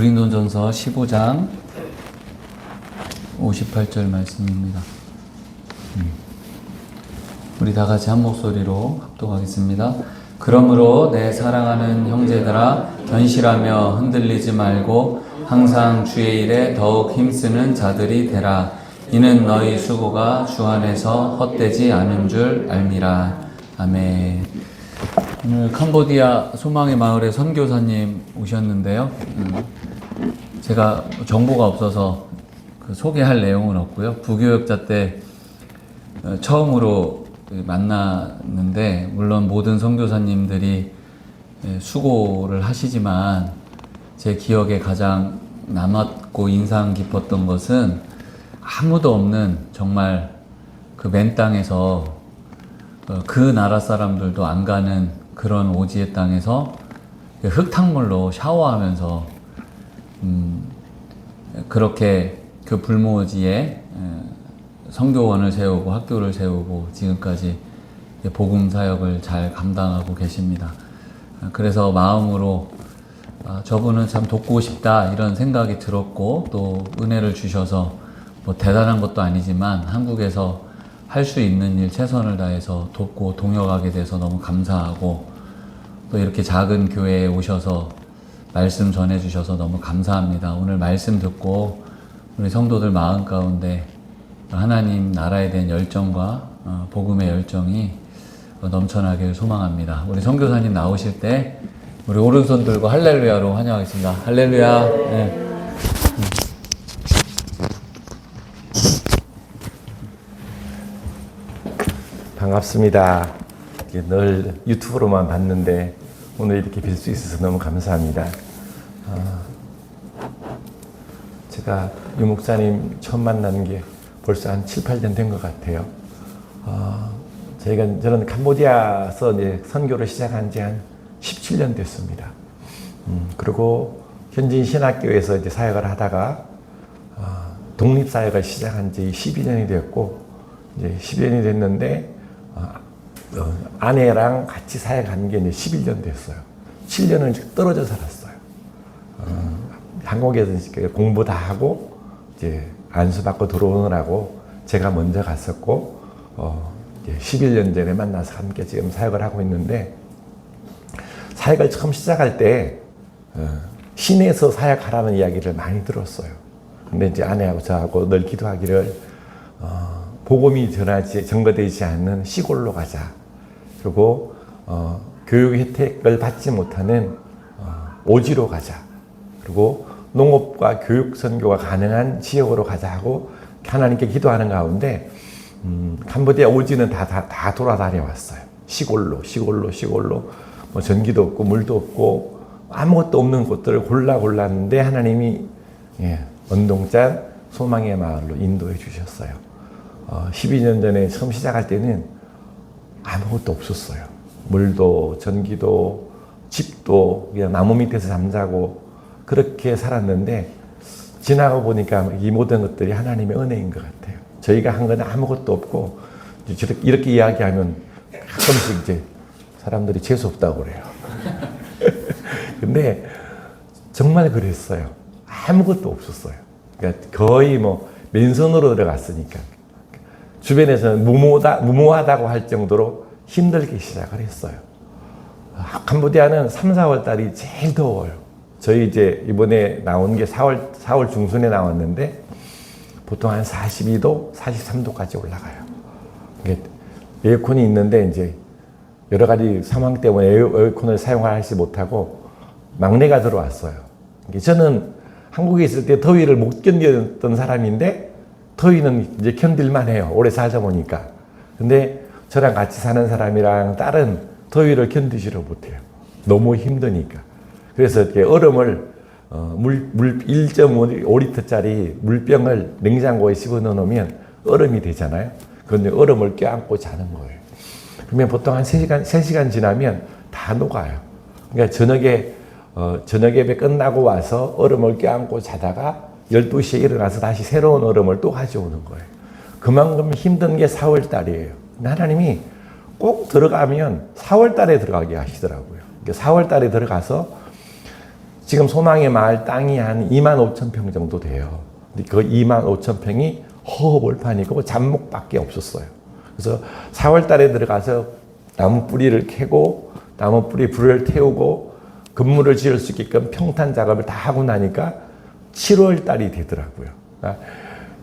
고린도전서 15장 58절 말씀입니다. 우리 다 같이 한 목소리로 합독하겠습니다. 그러므로 내 사랑하는 형제들아, 견실하며 흔들리지 말고 항상 주의 일에 더욱 힘쓰는 자들이 되라. 이는 너희 수고가 주 안에서 헛되지 않은 줄 알미라. 아멘. 오늘 캄보디아 소망의 마을에 선교사님 오셨는데요. 제가 정보가 없어서 소개할 내용은 없고요. 부교역자 때 처음으로 만났는데, 물론 모든 선교사님들이 수고를 하시지만 제 기억에 가장 남았고 인상 깊었던 것은 아무도 없는 정말 그 맨 땅에서 그 나라 사람들도 안 가는 그런 오지의 땅에서 흙탕물로 샤워하면서 그렇게 그 불모지에 선교원을 세우고 학교를 세우고 지금까지 복음 사역을 잘 감당하고 계십니다. 그래서 마음으로 저분은 참 돕고 싶다 이런 생각이 들었고, 또 은혜를 주셔서 뭐 대단한 것도 아니지만 한국에서 할 수 있는 일 최선을 다해서 돕고 동역하게 돼서 너무 감사하고, 또 이렇게 작은 교회에 오셔서 말씀 전해주셔서 너무 감사합니다. 오늘 말씀 듣고 우리 성도들 마음 가운데 하나님 나라에 대한 열정과 복음의 열정이 넘쳐나길 소망합니다. 우리 선교사님 나오실 때 우리 오른손 들고 할렐루야로 환영하겠습니다. 할렐루야. 네. 반갑습니다. 늘 유튜브로만 봤는데 오늘 이렇게 뵐 수 있어서 너무 감사합니다. 제가 유 목사님 처음 만나는 게 벌써 한 7, 8년 된 것 같아요. 저는 캄보디아에서 이제 선교를 시작한 지 한 17년 됐습니다. 그리고 현지인 신학교에서 이제 사역을 하다가 독립사역을 시작한 지 12년이 됐고, 이제 10년이 됐는데 아내랑 같이 사역한 게 이제 11년 됐어요. 7년을 떨어져 살았어요. 한국에서 공부 다 하고 이제 안수받고 들어오느라고 제가 먼저 갔었고, 11년 전에 만나서 함께 지금 사역을 하고 있는데, 사역을 처음 시작할 때 시내에서 사역하라는 이야기를 많이 들었어요. 근데 이제 아내하고 저하고 늘 기도하기를 복음이 전거되지 않는 시골로 가자. 그리고 교육 혜택을 받지 못하는 오지로 가자. 그리고 농업과 교육 선교가 가능한 지역으로 가자 하고 하나님께 기도하는 가운데 캄보디아 오지는 다 돌아다녀 왔어요. 시골로 뭐 전기도 없고 물도 없고 아무것도 없는 곳들을 골랐는데 하나님이 언동짠 소망의 마을로 인도해 주셨어요. 12년 전에 처음 시작할 때는 아무것도 없었어요. 물도 전기도 집도 그냥 나무 밑에서 잠자고 그렇게 살았는데, 지나가 보니까 이 모든 것들이 하나님의 은혜인 것 같아요. 저희가 한 건 아무것도 없고, 이렇게 이야기하면 가끔씩 이제 사람들이 재수없다고 그래요. 근데 정말 그랬어요. 아무것도 없었어요. 그러니까 거의 뭐 맨손으로 들어갔으니까. 주변에서는 무모하다고 할 정도로 힘들게 시작을 했어요. 캄보디아는 3, 4월 달이 제일 더워요. 저희 이제 이번에 나온 게 4월 중순에 나왔는데 보통 한 42도, 43도까지 올라가요. 에어컨이 있는데 이제 여러 가지 상황 때문에 에어컨을 사용하지 못하고 막내가 들어왔어요. 저는 한국에 있을 때 더위를 못 견뎠던 사람인데 더위는 이제 견딜만 해요. 오래 살다 보니까. 근데 저랑 같이 사는 사람이랑 딸은 더위를 견디지를 못해요. 너무 힘드니까. 그래서 이렇게 얼음을 물 1.5리터짜리 물병을 냉장고에 집어넣어 놓으면 얼음이 되잖아요. 그런데 얼음을 껴안고 자는 거예요. 그러면 보통 한 3시간 지나면 다 녹아요. 그러니까 저녁 예배 끝나고 와서 얼음을 껴안고 자다가 12시에 일어나서 다시 새로운 얼음을 또 가져오는 거예요. 그만큼 힘든 게 4월 달이에요. 하나님이 꼭 들어가면 4월 달에 들어가게 하시더라고요. 4월 달에 들어가서 지금 소망의 마을 땅이 한 2만 5천 평 정도 돼요. 근데 그 2만 5천 평이 허허벌판이고 잡목밖에 없었어요. 그래서 4월 달에 들어가서 나무 뿌리를 캐고 나무 뿌리 불을 태우고 건물을 지을 수 있게끔 평탄 작업을 다 하고 나니까 7월 달이 되더라고요. 그러니까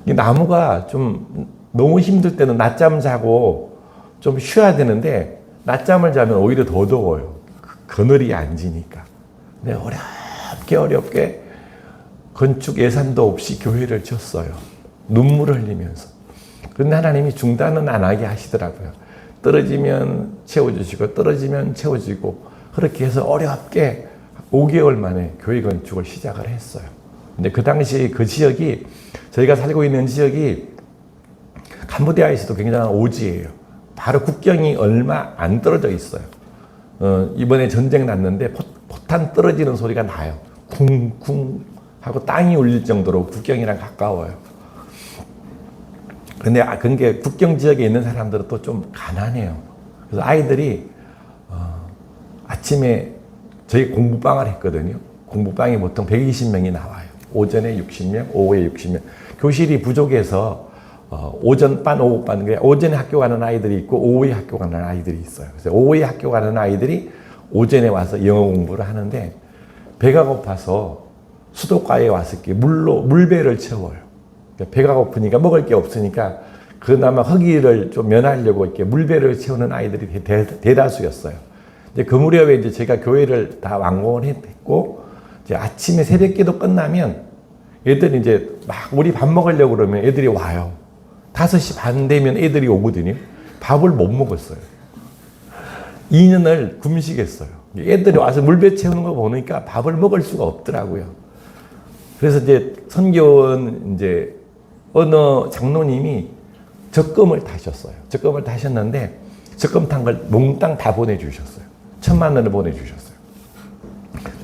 이 나무가 좀 너무 힘들 때는 낮잠 자고 좀 쉬어야 되는데 낮잠을 자면 오히려 더 더워요. 그늘이 안 지니까. 근데 어렵게 건축 예산도 없이 교회를 지었어요. 눈물을 흘리면서. 그런데 하나님이 중단은 안 하게 하시더라고요. 떨어지면 채워주시고 떨어지면 채워주고 그렇게 해서 어렵게 5개월 만에 교회 건축을 시작을 했어요. 근데 그 당시 그 지역이 저희가 살고 있는 지역이 캄보디아에서도 굉장한 오지예요. 바로 국경이 얼마 안 떨어져 있어요. 이번에 전쟁 났는데 포탄 떨어지는 소리가 나요. 쿵쿵 하고 땅이 울릴 정도로 국경이랑 가까워요. 근데 그게 국경 지역에 있는 사람들은 또 좀 가난해요. 그래서 아이들이 아침에 저희 공부방을 했거든요. 공부방이 보통 120명이 나와요. 오전에 60명, 오후에 60명. 교실이 부족해서 오전반, 오후반, 오전에 학교 가는 아이들이 있고 오후에 학교 가는 아이들이 있어요. 그래서 오후에 학교 가는 아이들이 오전에 와서 영어 공부를 하는데 배가 고파서 수도가에 와서 이렇게 물배를 채워요. 배가 고프니까 먹을 게 없으니까 그나마 허기를 좀 면하려고 이렇게 물배를 채우는 아이들이 대다수였어요. 이제 그 무렵에 이제 제가 교회를 다 완공을 했고, 이제 아침에 새벽기도 끝나면 애들이 이제 막 우리 밥 먹으려고 그러면 애들이 와요. 5시 반 되면 애들이 오거든요. 밥을 못 먹었어요. 2년을 금식했어요. 애들이 와서 물배 채우는 거 보니까 밥을 먹을 수가 없더라고요. 그래서 이제 선교원 이제 어느 장로님이 적금을 타셨어요. 적금을 타셨는데 적금 탄 걸 몽땅 다 보내주셨어요. 1,000만 원을 보내주셨어요.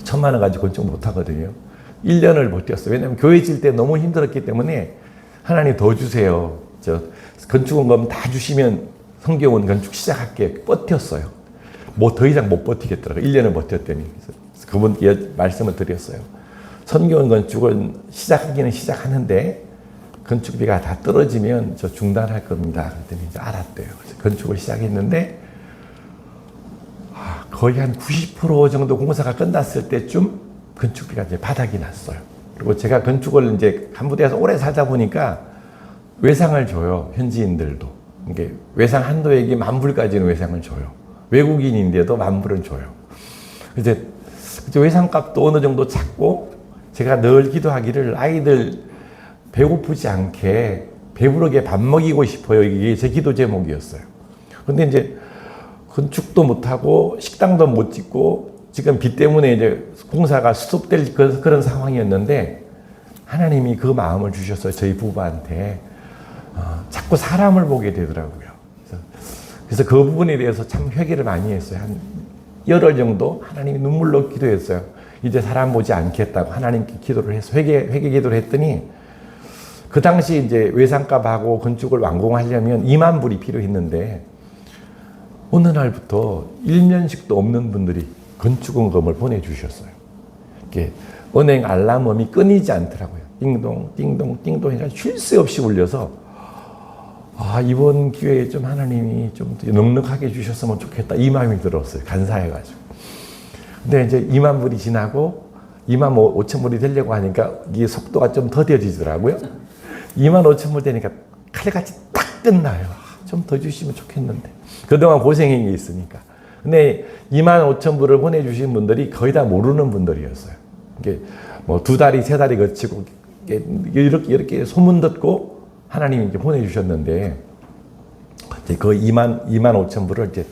1,000만 원 가지고 건축 못 하거든요. 1년을 버텼어요. 왜냐하면 교회 질 때 너무 힘들었기 때문에 하나님 더 주세요. 저 건축원금 다 주시면 성경원 건축 시작할게. 버텼어요. 뭐 더 이상 못 버티겠더라고요. 1년을 버텼더니. 그래서 그분께 말씀을 드렸어요. 선교원 건축은 시작하기는 시작하는데 건축비가 다 떨어지면 저 중단할 겁니다. 그랬더니 이제 알았대요. 그래서 건축을 시작했는데 거의 한 90% 정도 공사가 끝났을 때쯤 건축비가 이제 바닥이 났어요. 그리고 제가 건축을 이제 캄보디아에서 오래 살다 보니까 외상을 줘요. 현지인들도. 이게 외상 한도액이 10,000불까지는 외상을 줘요. 외국인인데도 10,000불은 줘요. 이제 외상값도 어느 정도 찾고 제가 늘 기도하기를 아이들 배고프지 않게 배부르게 밥 먹이고 싶어요. 이게 제 기도 제목이었어요. 근데 이제 건축도 못하고 식당도 못 짓고 지금 비 때문에 이제 공사가 수습될 그런 상황이었는데 하나님이 그 마음을 주셨어요. 저희 부부한테. 자꾸 사람을 보게 되더라고요. 그래서 그 부분에 대해서 참 회개를 많이 했어요. 한 열흘 정도 하나님이 눈물로 기도했어요. 이제 사람 보지 않겠다고 하나님께 기도를 해서 회개 기도를 했더니 그 당시 이제 외상값하고 건축을 완공하려면 2만 불이 필요했는데 어느 날부터 1년씩도 없는 분들이 건축원금을 보내주셨어요. 이렇게 은행 알람음이 끊이지 않더라고요. 띵동 띵동 띵동 해서 쉴 새 없이 울려서 이번 기회에 좀 하나님이 좀 넉넉하게 주셨으면 좋겠다 이 마음이 들었어요. 간사해가지고. 근데 이제 2만 불이 지나고 2만 5천 불이 되려고 하니까 이게 속도가 좀 더뎌지더라고요. 2만 5천 불 되니까 칼같이 딱 끝나요. 좀 더 주시면 좋겠는데. 그동안 고생한 게 있으니까. 근데 2만 5천 불을 보내주신 분들이 거의 다 모르는 분들이었어요. 이게 뭐 2달이 3달이 거치고 이렇게 소문 듣고 하나님이 이제 보내주셨는데 이제 그 2만 5천 불을 이제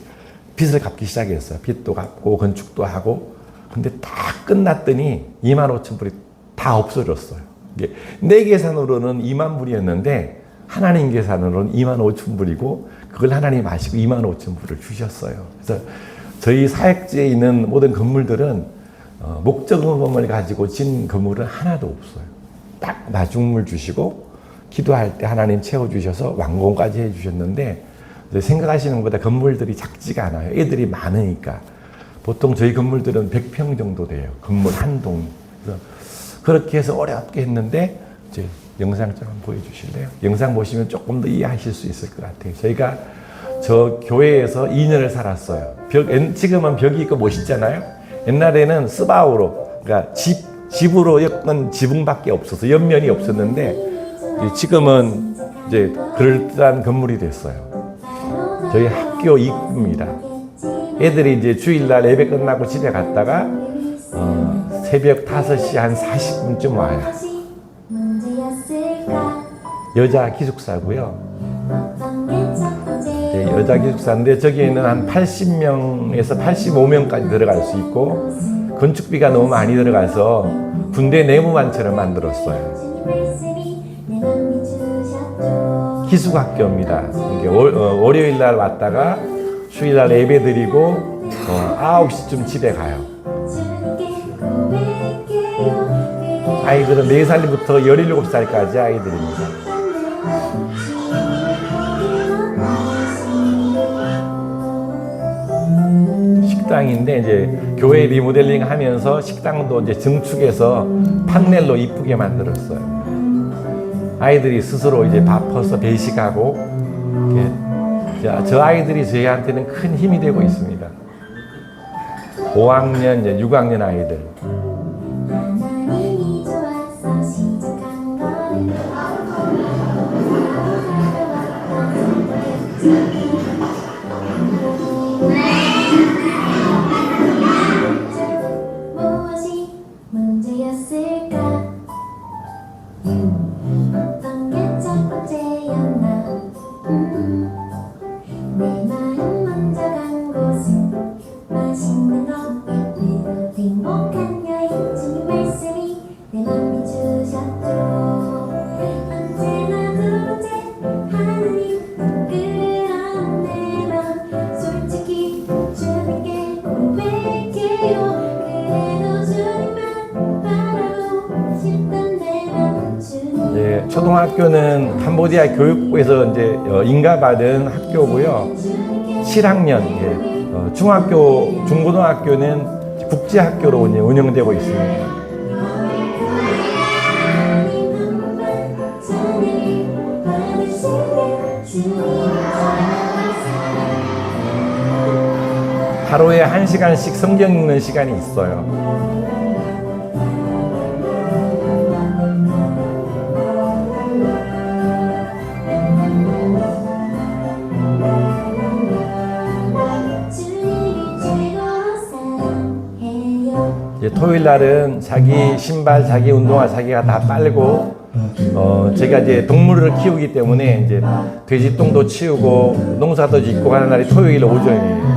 빚을 갚기 시작했어요. 빚도 갚고 건축도 하고. 근데 다 끝났더니 2만 5천 불이 다 없어졌어요. 이게 내 계산으로는 2만 불이었는데 하나님 계산으로는 2만 5천 불이고 그걸 하나님 아시고 2만 5천 불을 주셨어요. 그래서 저희 사역지에 있는 모든 건물들은 목적금을 가지고 진 건물은 하나도 없어요. 딱 마중물 주시고 기도할 때 하나님 채워주셔서 완공까지 해주셨는데 생각하시는 것보다 건물들이 작지가 않아요. 애들이 많으니까 보통 저희 건물들은 100평 정도 돼요. 건물 한 동. 그래서 그렇게 해서 어렵게 했는데 이제 영상 좀 한번 보여주실래요? 영상 보시면 조금 더 이해하실 수 있을 것 같아요. 저희가 저 교회에서 2년을 살았어요. 지금은 벽이 있고 멋있잖아요. 옛날에는 스바우로, 그러니까 집으로 엮은 지붕밖에 없어서 옆면이 없었는데 지금은 이제 그럴듯한 건물이 됐어요. 저희 학교 입구입니다. 애들이 이제 주일날 예배 끝나고 집에 갔다가 새벽 5시 한 40분쯤 와요. 여자 기숙사고요. 여자 기숙사인데 저기에는 한 80명에서 85명까지 들어갈 수 있고 건축비가 너무 많이 들어가서 군대 내무반처럼 만들었어요. 기숙학교입니다. 월요일 날 왔다가 주일 날 예배 드리고 9시쯤 집에 가요. 아이들은 4살부터 17살까지 아이들입니다. 식당인데 이제 교회 리모델링 하면서 식당도 이제 증축해서 판넬로 이쁘게 만들었어요. 아이들이 스스로 이제 밥 퍼서 배식하고 저 아이들이 저희한테는 큰 힘이 되고 있습니다. 5학년, 이제 6학년 아이들. 무엇이 문제였을까? 어떤 게 첫 번째였나? 내 마음 먼저 간 곳은 맛있는 것들 행복한 여행 주님 말씀이 내 맘 비추셨죠. 언제나 둘째 하느님 그런 내 맘 솔직히 주님께 고백해요. 그래도 주님만 바라고 싶던 내 맘 주님. 네, 초등학교는 캄보디아 교육부에서 이제 인가받은 학교고요. 7학년, 중학교, 중고등학교는 국제학교로 운영되고 있습니다. 하루에 1시간씩 성경 읽는 시간이 있어요. 이제 토요일 날은 자기 신발, 자기 운동화 자기가 다 빨고, 제가 이제 동물을 키우기 때문에 이제 돼지똥도 치우고 농사도 짓고 하는 날이 토요일 오전이에요.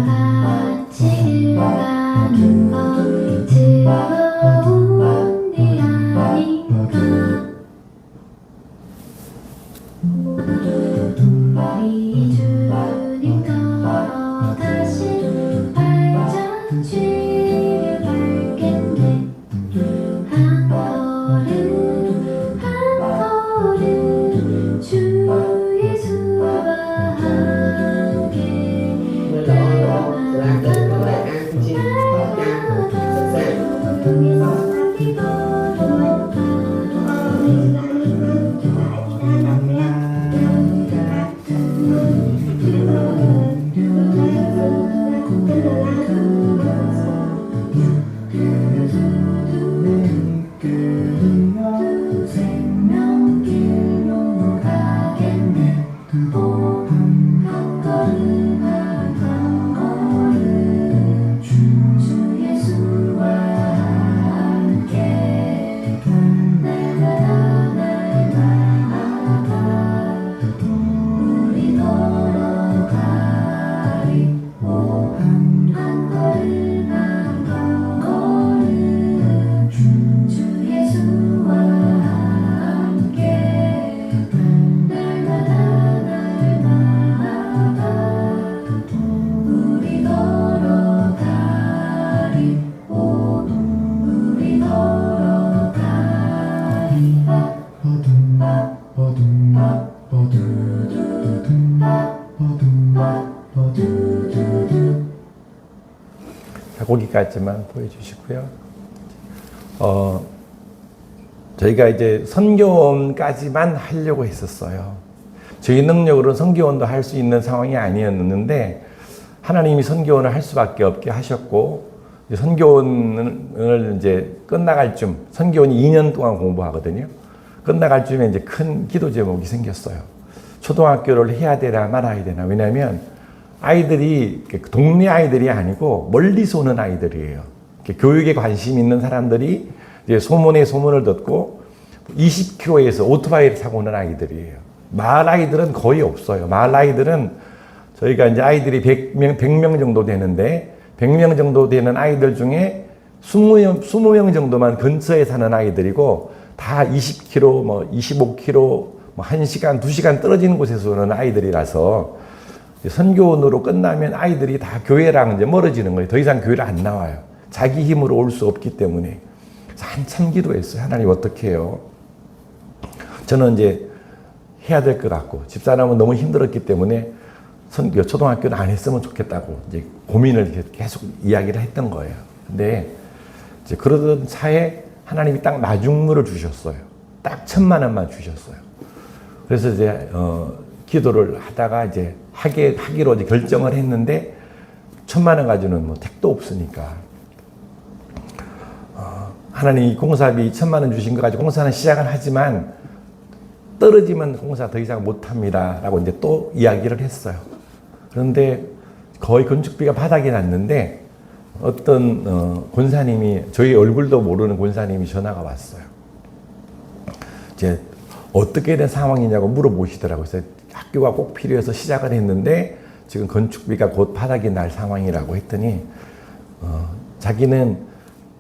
거기까지만 보여주시고요. 저희가 이제 선교원까지만 하려고 했었어요. 저희 능력으로는 선교원도 할 수 있는 상황이 아니었는데 하나님이 선교원을 할 수밖에 없게 하셨고, 선교원을 이제 끝나갈 쯤, 선교원이 2년 동안 공부하거든요. 끝나갈 쯤에 이제 큰 기도 제목이 생겼어요. 초등학교를 해야 되나 말아야 되나. 왜냐하면 아이들이 동네 아이들이 아니고 멀리서 오는 아이들이에요. 교육에 관심 있는 사람들이 이제 소문에 소문을 듣고 20km에서 오토바이를 타고 오는 아이들이에요. 마을 아이들은 거의 없어요. 마을 아이들은 저희가 이제 아이들이 100명 정도 되는데 100명 정도 되는 아이들 중에 20명 정도만 근처에 사는 아이들이고 다 20km, 뭐 25km, 뭐 1시간, 2시간 떨어지는 곳에서 오는 아이들이라서 선교원으로 끝나면 아이들이 다 교회랑 이제 멀어지는 거예요. 더 이상 교회를 안 나와요. 자기 힘으로 올 수 없기 때문에. 한참 기도했어요. 하나님 어떻게 해요? 저는 이제 해야 될 것 같고 집사람은 너무 힘들었기 때문에 초등학교는 안 했으면 좋겠다고 이제 고민을 계속 이야기를 했던 거예요. 근데 이제 그러던 차에 하나님이 딱 마중물을 주셨어요. 딱 1,000만 원만 주셨어요. 그래서 이제 기도를 하다가 이제 하기로 이제 결정을 했는데 1,000만 원 가지고는 뭐 택도 없으니까 하나님이 공사비 1,000만 원 주신 거 가지고 공사는 시작은 하지만 떨어지면 공사 더 이상 못합니다 라고 이제 또 이야기를 했어요. 그런데 거의 건축비가 바닥이 났는데 어떤 권사님이, 저희 얼굴도 모르는 권사님이 전화가 왔어요. 이제 어떻게 된 상황이냐고 물어보시더라고요. 그래서 학교가 꼭 필요해서 시작을 했는데 지금 건축비가 곧 바닥이 날 상황이라고 했더니 자기는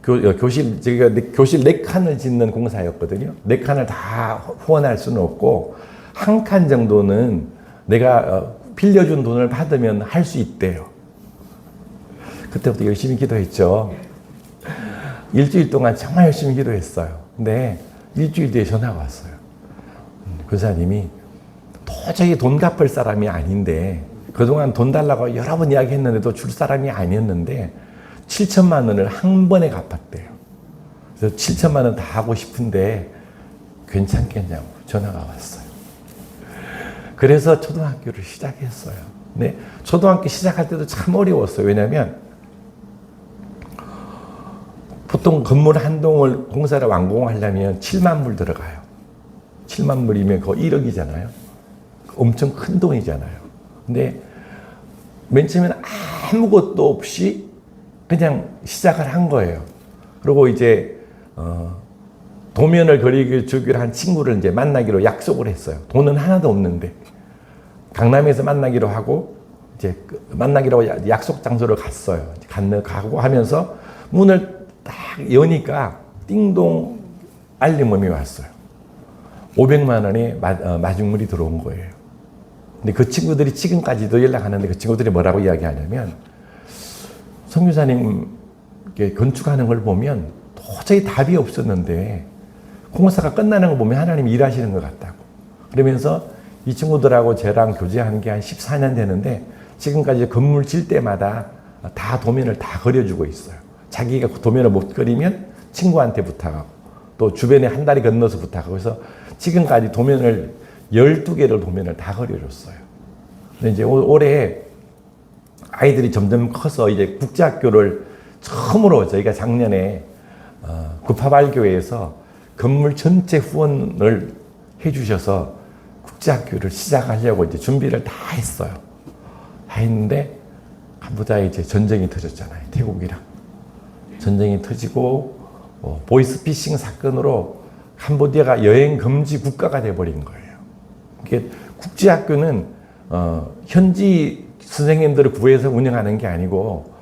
교실 4칸을 짓는 공사였거든요. 4칸을 다 후원할 수는 없고 한 칸 정도는 내가 빌려준 돈을 받으면 할 수 있대요. 그때부터 열심히 기도했죠. 일주일 동안 정말 열심히 기도했어요. 근데 일주일 뒤에 전화가 왔어요. 권사님이 도저히 돈 갚을 사람이 아닌데 그동안 돈 달라고 여러 번 이야기했는데도 줄 사람이 아니었는데 7천만 원을 한 번에 갚았대요. 그래서 7천만 원 다 하고 싶은데 괜찮겠냐고 전화가 왔어요. 그래서 초등학교를 시작했어요. 네, 초등학교 시작할 때도 참 어려웠어요. 왜냐하면 보통 건물 한 동을 공사를 완공하려면 7만 불 들어가요. 7만 불이면 거의 1억이잖아요. 엄청 큰 돈이잖아요. 근데 맨 처음에는 아무것도 없이 그냥 시작을 한 거예요. 그리고 이제 도면을 그려주기로 한 친구를 이제 만나기로 약속을 했어요. 돈은 하나도 없는데 강남에서 만나기로 하고 이제 만나기로 약속 장소를 갔어요. 가고 하면서 문을 딱 여니까 띵동 알림음이 왔어요. 500만 원의 마중물이 들어온 거예요. 근데 그 친구들이 지금까지도 연락하는데 그 친구들이 뭐라고 이야기하냐면 선교사님 건축하는 걸 보면 도저히 답이 없었는데 공사가 끝나는 거 보면 하나님이 일하시는 것 같다고. 그러면서 이 친구들하고 저랑 교제한 게 한 14년 되는데 지금까지 건물 질 때마다 다 도면을 다 그려주고 있어요. 자기가 도면을 못 그리면 친구한테 부탁하고 또 주변에 한 다리 건너서 부탁하고 그래서 지금까지 도면을 12개를 도면을 다 그려줬어요. 근데 이제 올해 아이들이 점점 커서 이제 국제학교를 처음으로 저희가 작년에 구파발교회에서 건물 전체 후원을 해주셔서 국제학교를 시작하려고 이제 준비를 다 했어요. 다 했는데 캄보디아에 이제 전쟁이 터졌잖아요. 태국이랑 전쟁이 터지고 보이스피싱 사건으로 캄보디아가 여행 금지 국가가 돼버린 거예요. 이게 국제학교는 현지 선생님들을 구해서 운영하는 게 아니고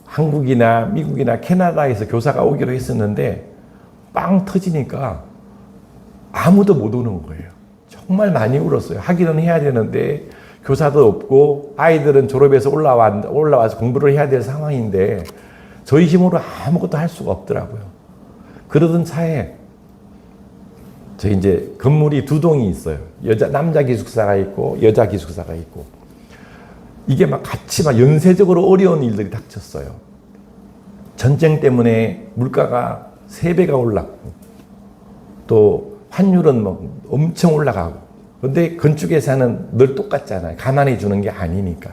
한국이나 미국이나 캐나다에서 교사가 오기로 했었는데 빵 터지니까 아무도 못 오는 거예요. 정말 많이 울었어요. 하기는 해야 되는데 교사도 없고 아이들은 졸업해서 올라와서 공부를 해야 될 상황인데 저희 힘으로 아무것도 할 수가 없더라고요. 그러던 차에 저희 이제 건물이 2동이 있어요. 남자 기숙사가 있고 여자 기숙사가 있고 이게 막 같이 막 연쇄적으로 어려운 일들이 닥쳤어요. 전쟁 때문에 물가가 3배가 올랐고 또 환율은 뭐 엄청 올라가고 근데 건축회사는 늘 똑같잖아요. 가만히 주는 게 아니니까.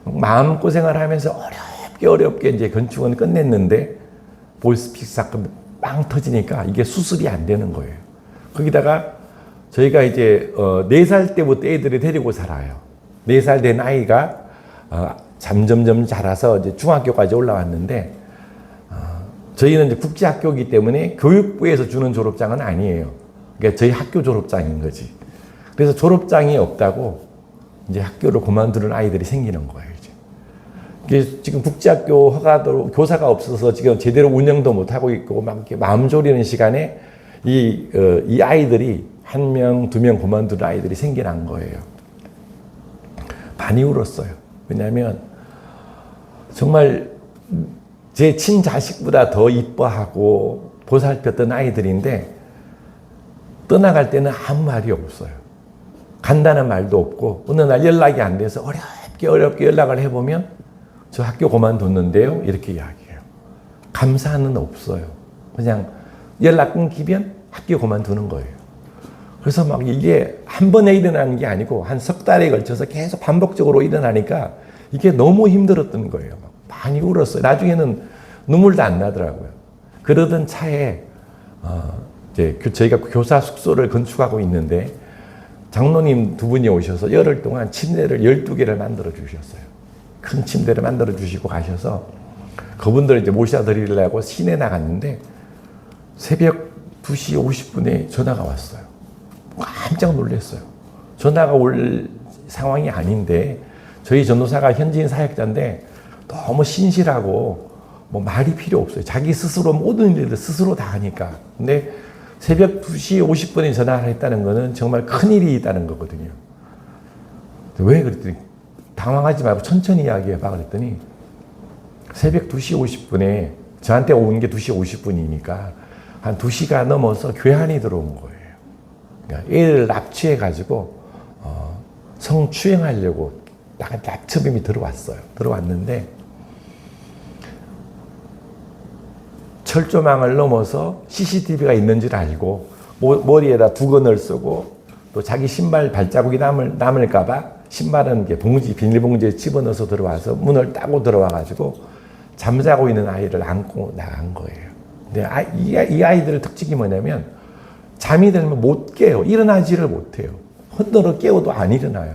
마음고생을 하면서 어렵게 이제 건축은 끝냈는데 보이스피싱 사건 빵 터지니까 이게 수습이 안 되는 거예요. 거기다가 저희가 이제 4살 때부터 애들이 데리고 살아요. 4살 된 아이가 점점점 자라서 이제 중학교까지 올라왔는데 저희는 이제 국제학교이기 때문에 교육부에서 주는 졸업장은 아니에요. 그러니까 저희 학교 졸업장인 거지. 그래서 졸업장이 없다고 이제 학교를 그만두는 아이들이 생기는 거예요. 이제 지금 국제학교 허가도 교사가 없어서 지금 제대로 운영도 못 하고 있고 막 이렇게 마음 졸이는 시간에 이 아이들이 1명, 2명 그만두는 아이들이 생겨난 거예요. 많이 울었어요. 왜냐하면 정말 제 친자식보다 더 이뻐하고 보살폈던 아이들인데 떠나갈 때는 아무 말이 없어요. 간다는 말도 없고 어느 날 연락이 안 돼서 어렵게 연락을 해보면 저 학교 그만뒀는데요 이렇게 이야기해요. 감사는 없어요. 그냥 연락 끊기면 학교 그만두는 거예요. 그래서 막 이게 한 번에 일어나는 게 아니고 한 석 달에 걸쳐서 계속 반복적으로 일어나니까 이게 너무 힘들었던 거예요. 많이 울었어요. 나중에는 눈물도 안 나더라고요. 그러던 차에 이제 저희가 교사 숙소를 건축하고 있는데 장로님 2분이 오셔서 열흘 동안 침대를 12개를 만들어 주셨어요. 큰 침대를 만들어 주시고 가셔서 그분들 이제 모셔드리려고 시내 나갔는데 새벽 2시 50분에 전화가 왔어요. 깜짝 놀랐어요. 전화가 올 상황이 아닌데 저희 전도사가 현지인 사역자인데 너무 신실하고 뭐 말이 필요 없어요. 자기 스스로 모든 일을 스스로 다 하니까. 근데 새벽 2시 50분에 전화를 했다는 거는 정말 큰일이 있다는 거거든요. 왜 그랬더니 당황하지 말고 천천히 이야기해봐 그랬더니 새벽 2시 50분에 저한테 온 게 2시 50분이니까 한 2시가 넘어서 괴한이 들어온 거예요. 그러니까 애를 납치해가지고 성추행하려고 납치범이 들어왔어요. 들어왔는데 철조망을 넘어서 CCTV가 있는 줄 알고 머리에다 두건을 쓰고 또 자기 신발 발자국이 남을까봐 신발은 이렇게 비닐봉지에 집어넣어서 들어와서 문을 따고 들어와가지고 잠자고 있는 아이를 안고 나간 거예요. 근데 이 아이들의 특징이 뭐냐면 잠이 들면 못 깨요. 일어나지를 못해요. 흔들어 깨워도 안 일어나요.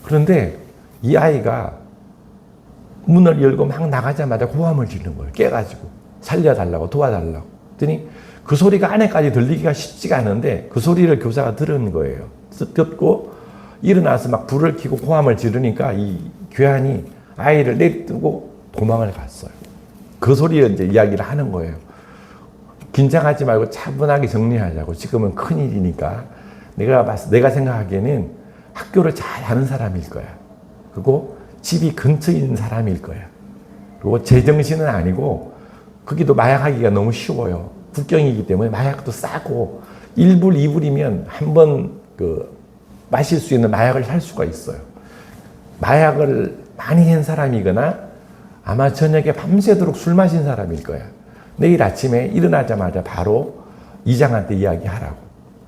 그런데 이 아이가 문을 열고 막 나가자마자 고함을 지르는 거예요. 깨가지고 살려달라고 도와달라고. 그랬더니 그 소리가 안에까지 들리기가 쉽지가 않은데 그 소리를 교사가 들은 거예요. 듣고 일어나서 막 불을 켜고 고함을 지르니까 이 괴한이 아이를 내리뜨고 도망을 갔어요. 그 소리를 이제 이야기를 하는 거예요. 긴장하지 말고 차분하게 정리하자고. 지금은 큰일이니까 내가 생각하기에는 학교를 잘 아는 사람일 거야. 그리고 집이 근처에 있는 사람일 거야. 그리고 제정신은 아니고 거기도 마약하기가 너무 쉬워요. 국경이기 때문에 마약도 싸고 1불, 2불이면 한 번 마실 수 있는 마약을 살 수가 있어요. 마약을 많이 한 사람이거나 아마 저녁에 밤새도록 술 마신 사람일 거야. 내일 아침에 일어나자마자 바로 이장한테 이야기하라고.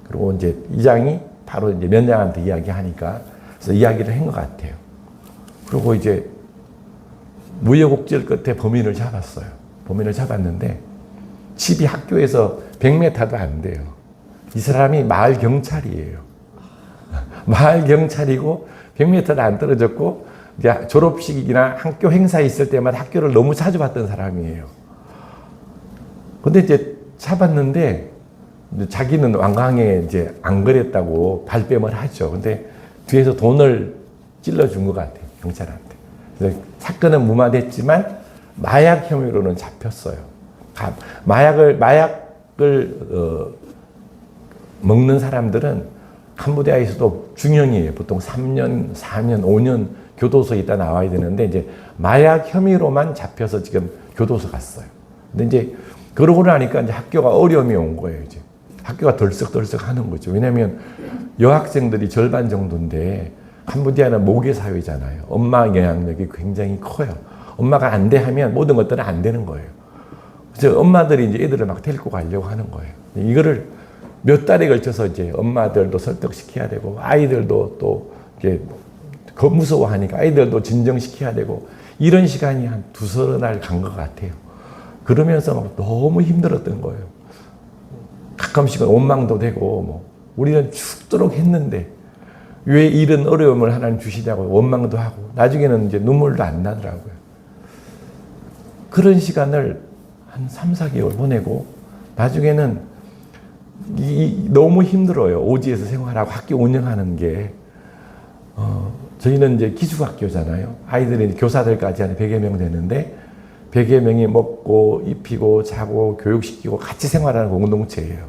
그리고 이제 이장이 바로 이제 면장한테 이야기하니까 그래서 이야기를 한 것 같아요. 그리고 이제 무여곡절 끝에 범인을 잡았어요. 범인을 잡았는데 집이 학교에서 100m도 안 돼요. 이 사람이 마을 경찰이에요. 마을 경찰이고 100m도 안 떨어졌고 이제 졸업식이나 학교 행사 있을 때마다 학교를 너무 자주 봤던 사람이에요. 근데 이제 잡았는데 자기는 완강에 이제 안 그랬다고 발뺌을 하죠. 근데 뒤에서 돈을 찔러준 것 같아요. 경찰한테. 그래서 사건은 무마됐지만 마약 혐의로는 잡혔어요. 마약을 먹는 사람들은 캄보디아에서도 중형이에요. 보통 3년, 4년, 5년 교도소에 있다 나와야 되는데 이제 마약 혐의로만 잡혀서 지금 교도소 갔어요. 근데 이제 그러고 나니까 이제 학교가 어려움이 온 거예요. 이제 학교가 덜썩덜썩 하는 거죠. 왜냐하면 여학생들이 절반 정도인데 캄보디아는 모계 사회잖아요. 엄마 영향력이 굉장히 커요. 엄마가 안 돼 하면 모든 것들은 안 되는 거예요. 그래서 엄마들이 이제 애들을 막 데리고 가려고 하는 거예요. 이거를 몇 달에 걸쳐서 이제 엄마들도 설득시켜야 되고, 아이들도 또 이게 무서워하니까 아이들도 진정시켜야 되고, 이런 시간이 한 두서너 날 간 것 같아요. 그러면서 막 너무 힘들었던 거예요. 가끔씩은 원망도 되고, 뭐 우리는 죽도록 했는데 왜 이런 어려움을 하나님 주시냐고 원망도 하고, 나중에는 이제 눈물도 안 나더라고요. 그런 시간을 한 3, 4개월 보내고, 나중에는 너무 힘들어요. 오지에서 생활하고 학교 운영하는 게. 저희는 이제 기숙학교잖아요. 아이들이 교사들까지 한 100여 명 되는데, 100여 명이 먹고 입히고 자고 교육시키고 같이 생활하는 공동체예요.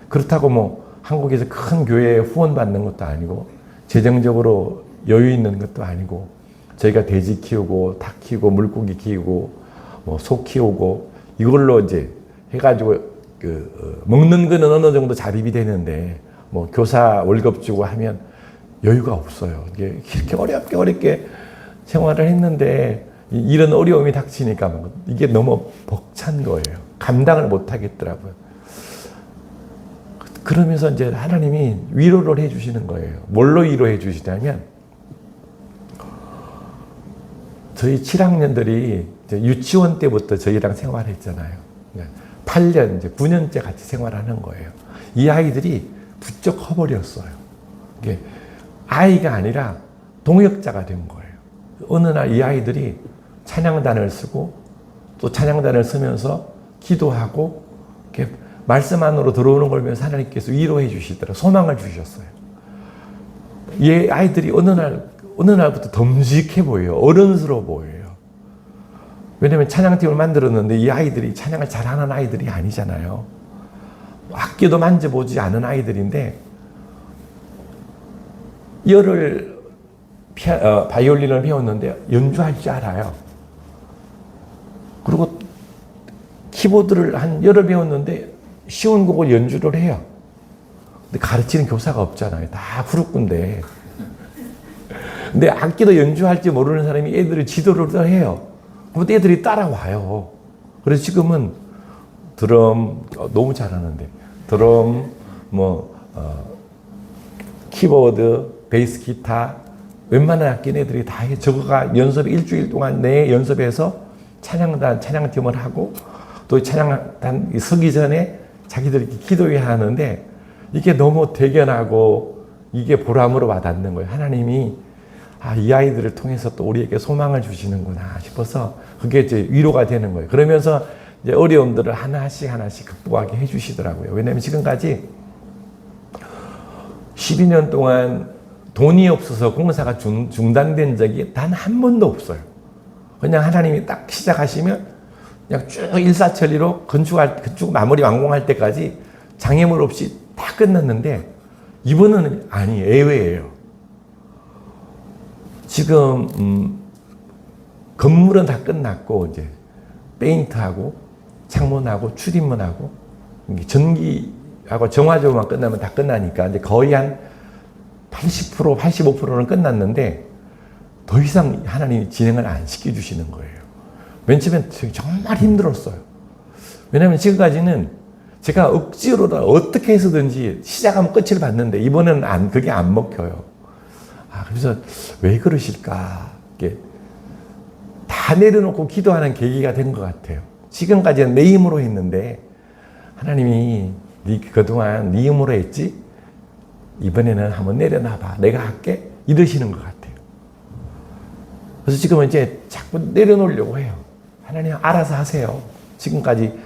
그렇다고 뭐 한국에서 큰 교회에 후원받는 것도 아니고, 재정적으로 여유 있는 것도 아니고, 저희가 돼지 키우고 닭 키우고 물고기 키우고 뭐 소 키우고 이걸로 이제 해가지고 먹는 거는 어느 정도 자립이 되는데, 뭐 교사 월급 주고 하면 여유가 없어요. 이게 이렇게 어렵게 생활을 했는데 이런 어려움이 닥치니까 이게 너무 벅찬 거예요. 감당을 못 하겠더라고요. 그러면서 이제 하나님이 위로를 해 주시는 거예요. 뭘로 위로해 주시냐면, 저희 7학년들이 유치원 때부터 저희랑 생활했잖아요. 8년, 이제 9년째 같이 생활하는 거예요. 이 아이들이 부쩍 커버렸어요. 이게 아이가 아니라 동역자가 된 거예요. 어느 날 이 아이들이 찬양단을 쓰고, 또 찬양단을 쓰면서 기도하고, 이렇게 말씀 안으로 들어오는 걸 보면서 하나님께서 위로해 주시더라, 소망을 주셨어요. 이 아이들이 어느 날부터 덤직해 보여요. 어른스러워 보여요. 왜냐면 찬양팀을 만들었는데 이 아이들이 찬양을 잘하는 아이들이 아니잖아요. 악기도 만져보지 않은 아이들인데, 열흘 바이올린을 배웠는데 연주할 줄 알아요. 그리고 키보드를 한 열흘 배웠는데 쉬운 곡을 연주를 해요. 근데 가르치는 교사가 없잖아요. 다 후루꾼데. 근데 악기도 연주할지 모르는 사람이 애들을 지도를 해요. 그럼 애들이 따라와요. 그래서 지금은 드럼 너무 잘하는데, 드럼, 키보드, 베이스 기타, 웬만한 악기는 애들이 다 해. 저거가 일주일 동안 내 연습해서 찬양팀을 하고, 또 찬양단 서기 전에 자기들이 기도해야 하는데, 이게 너무 대견하고 이게 보람으로 와닿는 거예요. 하나님이 이 아이들을 통해서 또 우리에게 소망을 주시는구나 싶어서 그게 이제 위로가 되는 거예요. 그러면서 이제 어려움들을 하나씩 극복하게 해주시더라고요. 왜냐하면 지금까지 12년 동안 돈이 없어서 공사가 중단된 적이 단 한 번도 없어요. 그냥 하나님이 딱 시작하시면 그냥 쭉 일사천리로 건축 마무리 완공할 때까지 장애물 없이 다 끝났는데, 이번은 아니에요. 예외예요. 지금 건물은 다 끝났고, 이제 페인트하고 창문하고 출입문하고 전기하고 정화조만 끝나면 다 끝나니까 이제 거의 한 80%, 85%는 끝났는데, 더 이상 하나님이 진행을 안 시켜주시는 거예요. 맨 처음엔 정말 힘들었어요. 왜냐하면 지금까지는 제가 억지로다 어떻게 해서든지 시작하면 끝을 봤는데, 이번에는 그게 안 먹혀요. 그래서 왜 그러실까? 이게 다 내려놓고 기도하는 계기가 된 것 같아요. 지금까지는 내 힘으로 했는데, 하나님이 그동안 네 힘으로 했지? 이번에는 한번 내려놔봐. 내가 할게. 이러시는 것 같아요. 그래서 지금은 이제 자꾸 내려놓으려고 해요. 하나님 알아서 하세요. 지금까지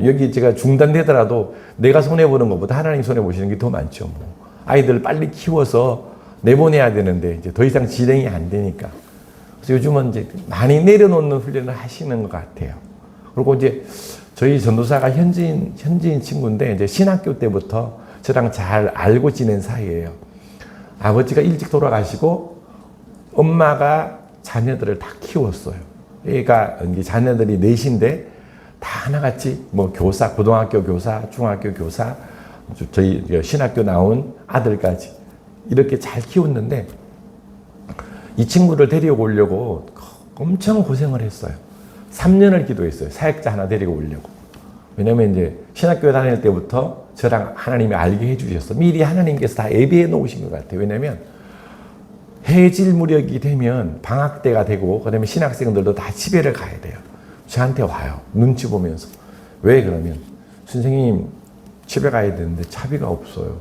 여기 제가 중단되더라도 내가 손해보는 것보다 하나님 손해보시는 게 더 많죠. 아이들 빨리 키워서 내보내야 되는데 이제 더 이상 진행이 안 되니까. 그래서 요즘은 이제 많이 내려놓는 훈련을 하시는 것 같아요. 그리고 이제 저희 전도사가 현지인 친구인데, 이제 신학교 때부터 저랑 잘 알고 지낸 사이예요. 아버지가 일찍 돌아가시고 엄마가 자녀들을 다 키웠어요. 애가 자녀들이 넷인데 다 하나같이 교사, 고등학교 교사, 중학교 교사, 저희 신학교 나온 아들까지 이렇게 잘 키웠는데, 이 친구를 데려오려고 엄청 고생을 했어요. 3년을 기도했어요. 사역자 하나 데리고 오려고. 왜냐면 이제 신학교 다닐 때부터 저랑 하나님이 알게 해주셨어. 미리 하나님께서 다 예비해 놓으신 것 같아요. 왜냐면 해질 무렵이 되면 방학 때가 되고 그다음에 신학생들도 다 집에를 가야 돼요. 저한테 와요. 눈치 보면서. 왜 그러면 선생님 집에 가야 되는데 차비가 없어요.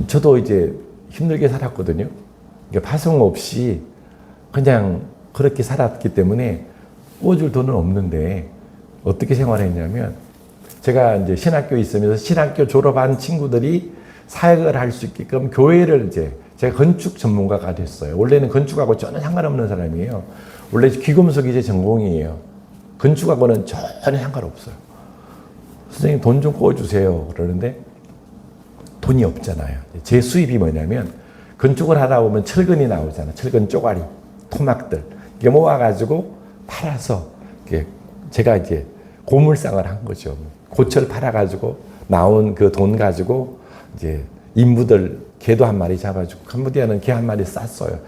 저도 이제 힘들게 살았거든요. 그러니까 파송 없이 그냥 그렇게 살았기 때문에 구워줄 돈은 없는데 어떻게 생활했냐면 제가 이제 신학교에 있으면서 신학교 졸업한 친구들이 사역을 할 수 있게끔 교회를 이제 제가 건축 전문가가 됐어요. 원래는 건축하고 전혀 상관없는 사람이에요. 원래 귀금속이 제 전공이에요. 건축하고는 전혀 상관없어요. 선생님 돈 좀 구워주세요. 그러는데 돈이 없잖아요. 제 수입이 뭐냐면 건축을 하다 보면 철근이 나오잖아요. 철근 쪼가리, 토막들. 이게 모아가지고 팔아서 제가 이제 고물상을 한 거죠. 고철 팔아가지고 나온 그 돈 가지고 이제 인부들 개도 한 마리 잡아주고 캄보디아는 개 한 마리 쌌어요.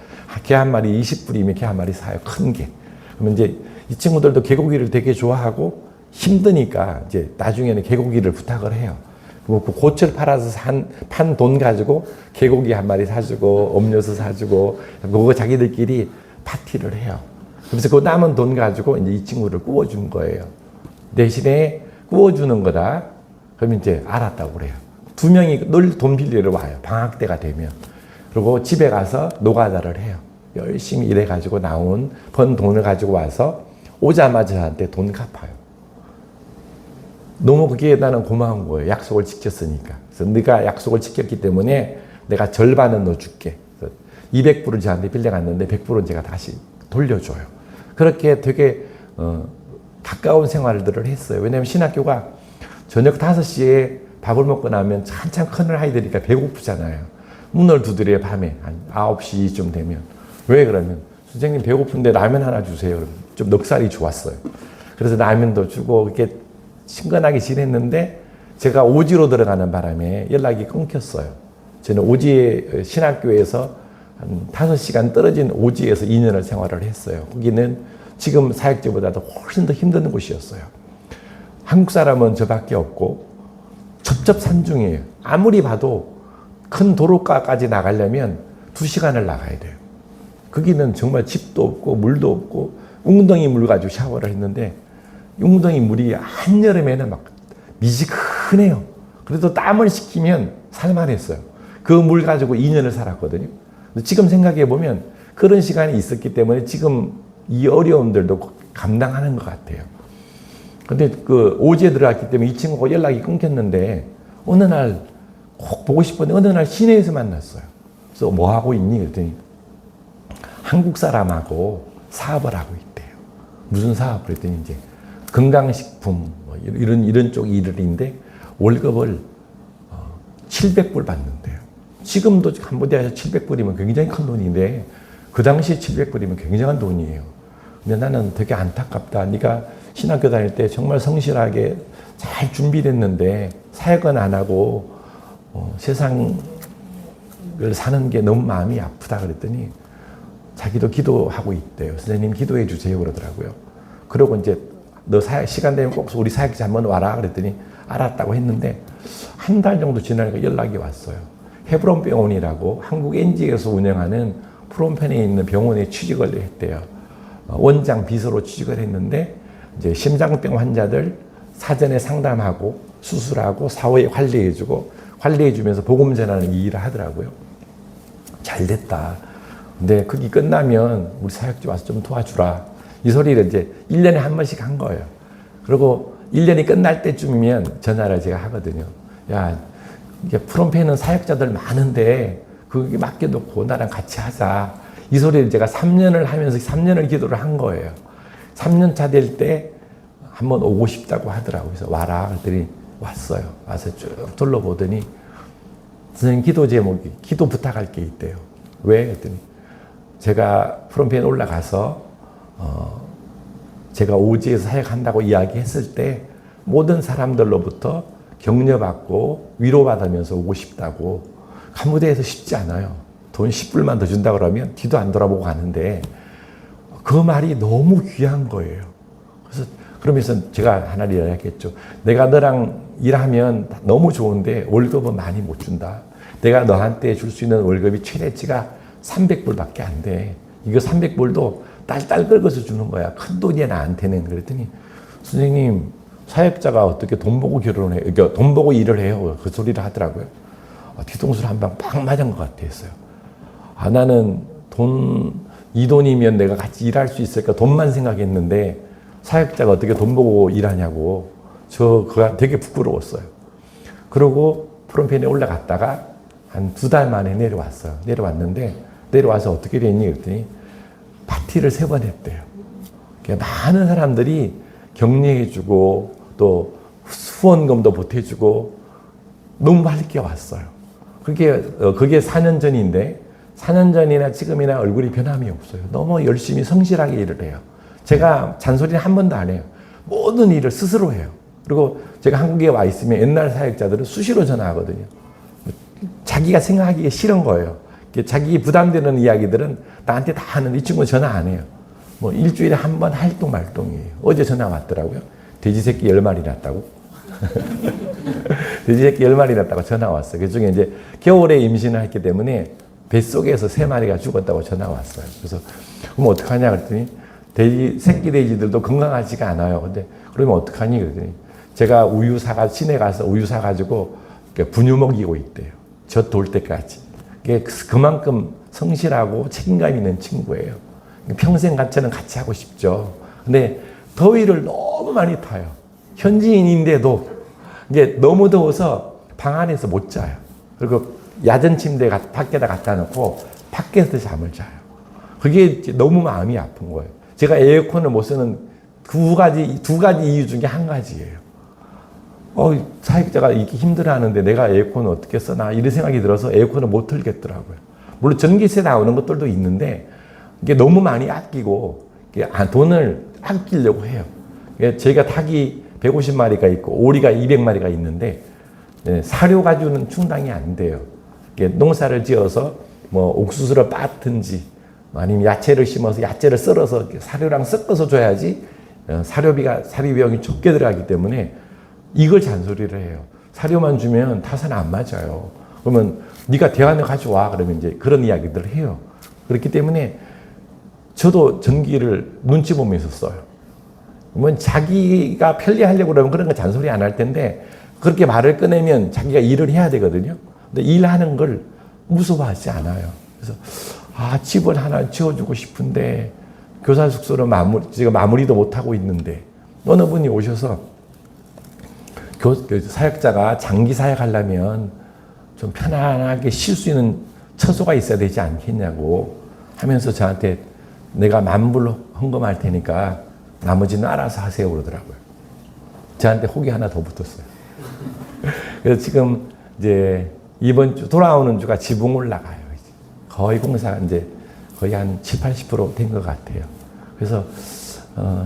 개 한 마리 20불이면 개 한 마리 사요. 큰 개. 그러면 이제 이 친구들도 개고기를 되게 좋아하고 힘드니까 이제 나중에는 개고기를 부탁을 해요. 그 고철 팔아서 판 돈 가지고 개고기 한 마리 사주고 음료수 사주고 그거 자기들끼리 파티를 해요. 그래서 그 남은 돈 가지고 이제 이 친구를 구워준 거예요. 대신에 구워주는 거다. 그러면 이제 알았다고 그래요. 두 명이 늘 돈 빌리러 와요. 방학 때가 되면. 그리고 집에 가서 노가다를 해요. 열심히 일해가지고 나온 번 돈을 가지고 와서 오자마자 저한테 돈 갚아요. 너무 그게 나는 고마운 거예요. 약속을 지켰으니까. 그래서 네가 약속을 지켰기 때문에 내가 절반은 너 줄게. 200불을 저한테 빌려갔는데 100불은 제가 다시 돌려줘요. 그렇게 되게 가까운 생활들을 했어요. 왜냐하면 신학교가 저녁 5시에 밥을 먹고 나면 한참 큰 아이들이니까 배고프잖아요. 문을 두드려요. 밤에 한 9시쯤 되면. 왜 그러면 선생님 배고픈데 라면 하나 주세요. 좀 넉살이 좋았어요. 그래서 라면도 주고 이렇게 친근하게 지냈는데 제가 오지로 들어가는 바람에 연락이 끊겼어요. 저는 오지에 신학교에서 한 5시간 떨어진 오지에서 2년을 생활을 했어요. 거기는 지금 사역지보다도 훨씬 더 힘든 곳이었어요. 한국 사람은 저밖에 없고 첩첩산중이에요. 아무리 봐도 큰 도로가까지 나가려면 2시간을 나가야 돼요. 거기는 정말 집도 없고 물도 없고 웅덩이 물 가지고 샤워를 했는데 웅덩이 물이 한여름에는 막 미지근해요. 그래도 땀을 식히면 살만했어요. 그 물 가지고 2년을 살았거든요. 지금 생각해 보면 그런 시간이 있었기 때문에 지금 이 어려움들도 감당하는 것 같아요. 근데 그 오지에 들어갔기 때문에 이 친구가 연락이 끊겼는데 어느 날 꼭 보고 싶었는데 어느 날 시내에서 만났어요. 그래서 뭐 하고 있니? 그랬더니 한국 사람하고 사업을 하고 있대요. 무슨 사업? 그랬더니 이제 건강식품 뭐 이런 쪽 일인데 월급을 700불 받는데요. 지금도 캄보디아에서 700불이면 굉장히 큰 돈인데 그 당시에 700불이면 굉장한 돈이에요. 근데 나는 되게 안타깝다. 네가 신학교 다닐 때 정말 성실하게 잘 준비됐는데 사역은 안 하고 세상을 사는 게 너무 마음이 아프다 그랬더니 자기도 기도하고 있대요. 선생님 기도해 주세요 그러더라고요. 그러고 이제 너 사역 시간 되면 꼭 우리 사역지 한번 와라 그랬더니 알았다고 했는데 한 달 정도 지나니까 연락이 왔어요. 헤브론 병원이라고 한국 NG에서 운영하는 프롬펜에 있는 병원에 취직을 했대요. 원장 비서로 취직을 했는데 이제 심장병 환자들 사전에 상담하고 수술하고 사후에 관리해주면서 복음 전하는 이 일을 하더라고요. 잘 됐다. 근데 거기 끝나면 우리 사역지 와서 좀 도와주라. 이 소리를 이제 1년에 한 번씩 한 거예요. 그리고 1년이 끝날 때쯤이면 전화를 제가 하거든요. 야, 이게 프롬펜은 사역자들 많은데 그게 맡겨놓고 나랑 같이 하자. 이 소리를 제가 3년을 하면서 3년을 기도를 한 거예요. 3년 차 될 때 한번 오고 싶다고 하더라고요. 그래서 와라. 그랬더니 왔어요. 와서 쭉 둘러보더니 선생님 기도 제목이 기도 부탁할 게 있대요. 왜? 그랬더니 제가 프롬펜 올라가서 제가 오지에서 사역한다고 이야기했을 때 모든 사람들로부터 격려받고 위로받으면서 오고 싶다고. 캄보디아에서 쉽지 않아요. 돈 10불만 더 준다 그러면 뒤도 안 돌아보고 가는데 그 말이 너무 귀한 거예요. 그래서 그러면서 제가 하나를 이야기했죠. 내가 너랑 일하면 너무 좋은데 월급은 많이 못 준다. 내가 너한테 줄 수 있는 월급이 최대치가 300불밖에 안 돼. 이거 300불도 딸딸 긁어서 주는 거야. 큰 돈이야 나한테는. 그랬더니 선생님 사역자가 어떻게 돈 보고 결혼해? 그러니까 돈 보고 일을 해요. 그 소리를 하더라고요. 뒤통수를 한 방 팍 맞은 것 같았어요. 나는 이 돈이면 내가 같이 일할 수 있을까? 돈만 생각했는데 사역자가 어떻게 돈 보고 일하냐고. 그거 되게 부끄러웠어요. 그러고 프롬펜에 올라갔다가 한 2달 만에 내려왔어요. 내려와서 어떻게 됐니? 그랬더니 파티를 3번 했대요. 많은 사람들이 격려해주고 또 후원금도 보태주고 너무 밝게 왔어요. 그게 4년 전인데 4년 전이나 지금이나 얼굴이 변함이 없어요. 너무 열심히 성실하게 일을 해요. 제가 잔소리는 한 번도 안 해요. 모든 일을 스스로 해요. 그리고 제가 한국에 와 있으면 옛날 사역자들은 수시로 전화하거든요. 자기가 생각하기가 싫은 거예요. 자기 부담되는 이야기들은 나한테 다 하는데 이 친구는 전화 안 해요. 뭐 일주일에 한 번 활동 말동이에요. 어제 전화 왔더라고요. 돼지 새끼 10마리 낳았다고. 돼지 새끼 10마리 낳았다고 전화 왔어요. 그 중에 이제 겨울에 임신을 했기 때문에 뱃속에서 3마리가 죽었다고 전화 왔어요. 그래서 그럼 어떡하냐 그랬더니 새끼 돼지들도 건강하지가 않아요. 근데 그러면 어떡하니 그랬더니 제가 시내 가서 우유 사가지고 분유 먹이고 있대요. 젖 돌 때까지. 그만큼 성실하고 책임감 있는 친구예요. 평생 같이는 같이 하고 싶죠. 근데 더위를 너무 많이 타요. 현지인인데도 이제 너무 더워서 방 안에서 못 자요. 그리고 야전 침대 밖에다 갖다 놓고 밖에서 잠을 자요. 그게 너무 마음이 아픈 거예요. 제가 에어컨을 못 쓰는 두 가지 이유 중에 한 가지예요. 사역자가 이렇게 힘들어하는데 내가 에어컨을 어떻게 쓰나 이런 생각이 들어서 에어컨을 못 틀겠더라고요. 물론 전기세 나오는 것들도 있는데 이게 너무 많이 아끼고 돈을 아끼려고 해요. 저희가 닭이 150마리가 있고 오리가 200마리가 있는데 사료 가지고는 충당이 안 돼요. 농사를 지어서 뭐 옥수수를 빻든지 아니면 야채를 심어서 야채를 썰어서 사료랑 섞어서 줘야지 사료 비용이 적게 들어가기 때문에 이걸 잔소리를 해요. 사료만 주면 타산 안 맞아요. 그러면 네가 대안을 가져와 그러면 이제 그런 이야기들을 해요. 그렇기 때문에 저도 전기를 눈치 보면서 써요. 그러면 자기가 편리하려고 그러면 그런 거 잔소리 안 할 텐데 그렇게 말을 꺼내면 자기가 일을 해야 되거든요. 근데 일하는 걸 무서워하지 않아요. 그래서 집을 하나 지어주고 싶은데 교사 숙소를 지금 마무리도 못하고 있는데 어느 분이 오셔서 사역자가 장기 사역하려면 좀 편안하게 쉴 수 있는 처소가 있어야 되지 않겠냐고 하면서 저한테 내가 10,000불 헌금할 테니까 나머지는 알아서 하세요 그러더라고요. 저한테 혹이 하나 더 붙었어요. 그래서 지금 이제 이번 주 돌아오는 주가 지붕 올라가요. 거의 공사가 이제 거의 한 70~80% 된 것 같아요. 그래서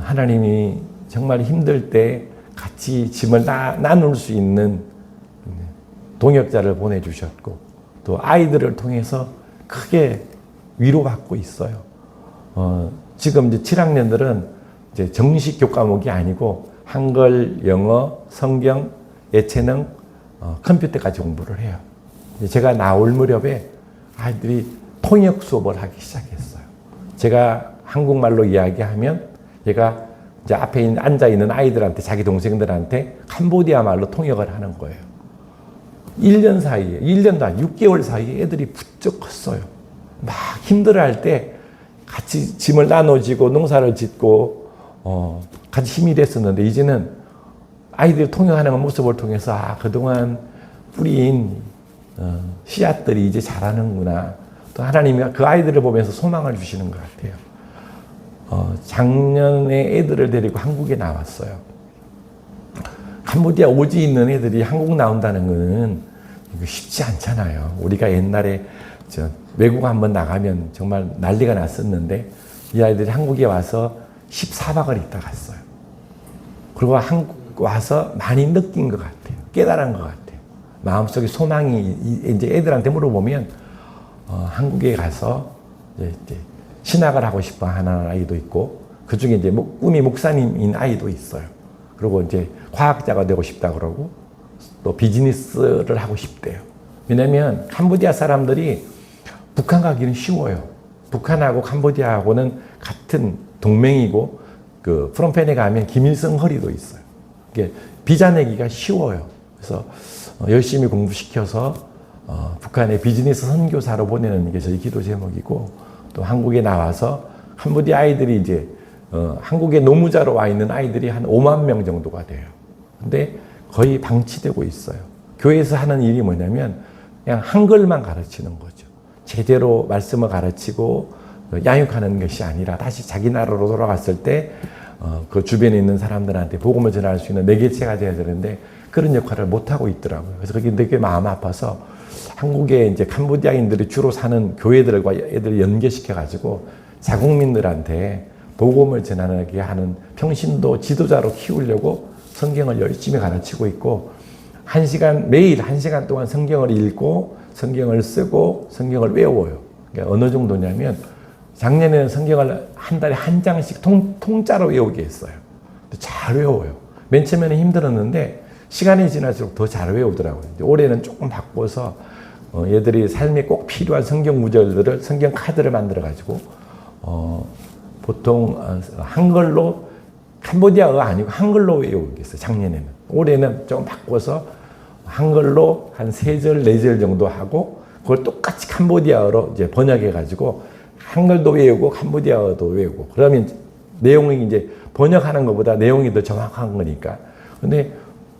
하나님이 정말 힘들 때 같이 짐을 나눌 수 있는 동역자를 보내주셨고 또 아이들을 통해서 크게 위로받고 있어요. 지금 이제 7학년들은 이제 정식 교과목이 아니고 한글, 영어, 성경, 예체능, 컴퓨터까지 공부를 해요. 제가 나올 무렵에 아이들이 통역 수업을 하기 시작했어요. 제가 한국말로 이야기하면 얘가 이제 앞에 앉아 있는 아이들한테 자기 동생들한테 캄보디아 말로 통역을 하는 거예요. 1년 사이에 1년도 아니 6개월 사이에 애들이 부쩍 컸어요. 막 힘들어할 때 같이 짐을 나눠지고 농사를 짓고 같이 힘이 됐었는데 이제는 아이들이 통역하는 모습을 통해서 그동안 뿌린 씨앗들이 이제 자라는구나. 또 하나님이 그 아이들을 보면서 소망을 주시는 것 같아요. 작년에 애들을 데리고 한국에 나왔어요. 캄보디아 오지 있는 애들이 한국 나온다는 거는 이거 쉽지 않잖아요. 우리가 옛날에 외국 한번 나가면 정말 난리가 났었는데 이 아이들이 한국에 와서 14박을 있다 갔어요. 그리고 한국 와서 많이 느낀 것 같아요. 깨달은 것 같아요. 마음속에 소망이 이제 애들한테 물어보면 한국에 가서 이제 신학을 하고 싶어 하는 아이도 있고 그 중에 이제 꿈이 목사님인 아이도 있어요. 그리고 이제 과학자가 되고 싶다 그러고 또 비즈니스를 하고 싶대요. 왜냐면 캄보디아 사람들이 북한 가기는 쉬워요. 북한하고 캄보디아하고는 같은 동맹이고 그 프놈펜에 가면 김일성 허리도 있어요. 이게 비자 내기가 쉬워요. 그래서 열심히 공부시켜서 북한의 비즈니스 선교사로 보내는 게 저희 기도 제목이고 또 한국에 나와서 캄보디아 아이들이 이제 한국에 노무자로 와 있는 아이들이 한 5만 명 정도가 돼요. 근데 거의 방치되고 있어요. 교회에서 하는 일이 뭐냐면 그냥 한글만 가르치는 거죠. 제대로 말씀을 가르치고 양육하는 것이 아니라 다시 자기 나라로 돌아갔을 때 그 주변에 있는 사람들한테 복음을 전할 수 있는 매개체가 돼야 되는데 그런 역할을 못하고 있더라고요. 그래서 그게 되게 마음 아파서 한국에 이제 캄보디아인들이 주로 사는 교회들과 애들 연계시켜가지고 자국민들한테 복음을 전하게 하는 평신도 지도자로 키우려고 성경을 열심히 가르치고 있고 매일 1시간 동안 성경을 읽고 성경을 쓰고 성경을 외워요. 그러니까 어느 정도냐면 작년에는 성경을 한 달에 한 장씩 통짜로 외우게 했어요. 잘 외워요. 맨 처음에는 힘들었는데 시간이 지날수록 더 잘 외우더라고요. 올해는 조금 바꿔서 얘들이 삶에 꼭 필요한 성경 구절들을 성경 카드를 만들어 가지고 보통 한글로 캄보디아어 아니고 한글로 외우게 했어요. 작년에는. 올해는 좀 바꿔서 한글로 한 3절, 4절 정도 하고 그걸 똑같이 캄보디아어로 이제 번역해 가지고 한글도 외우고 캄보디아어도 외우고 그러면 내용이 이제 번역하는 것보다 내용이 더 정확한 거니까. 근데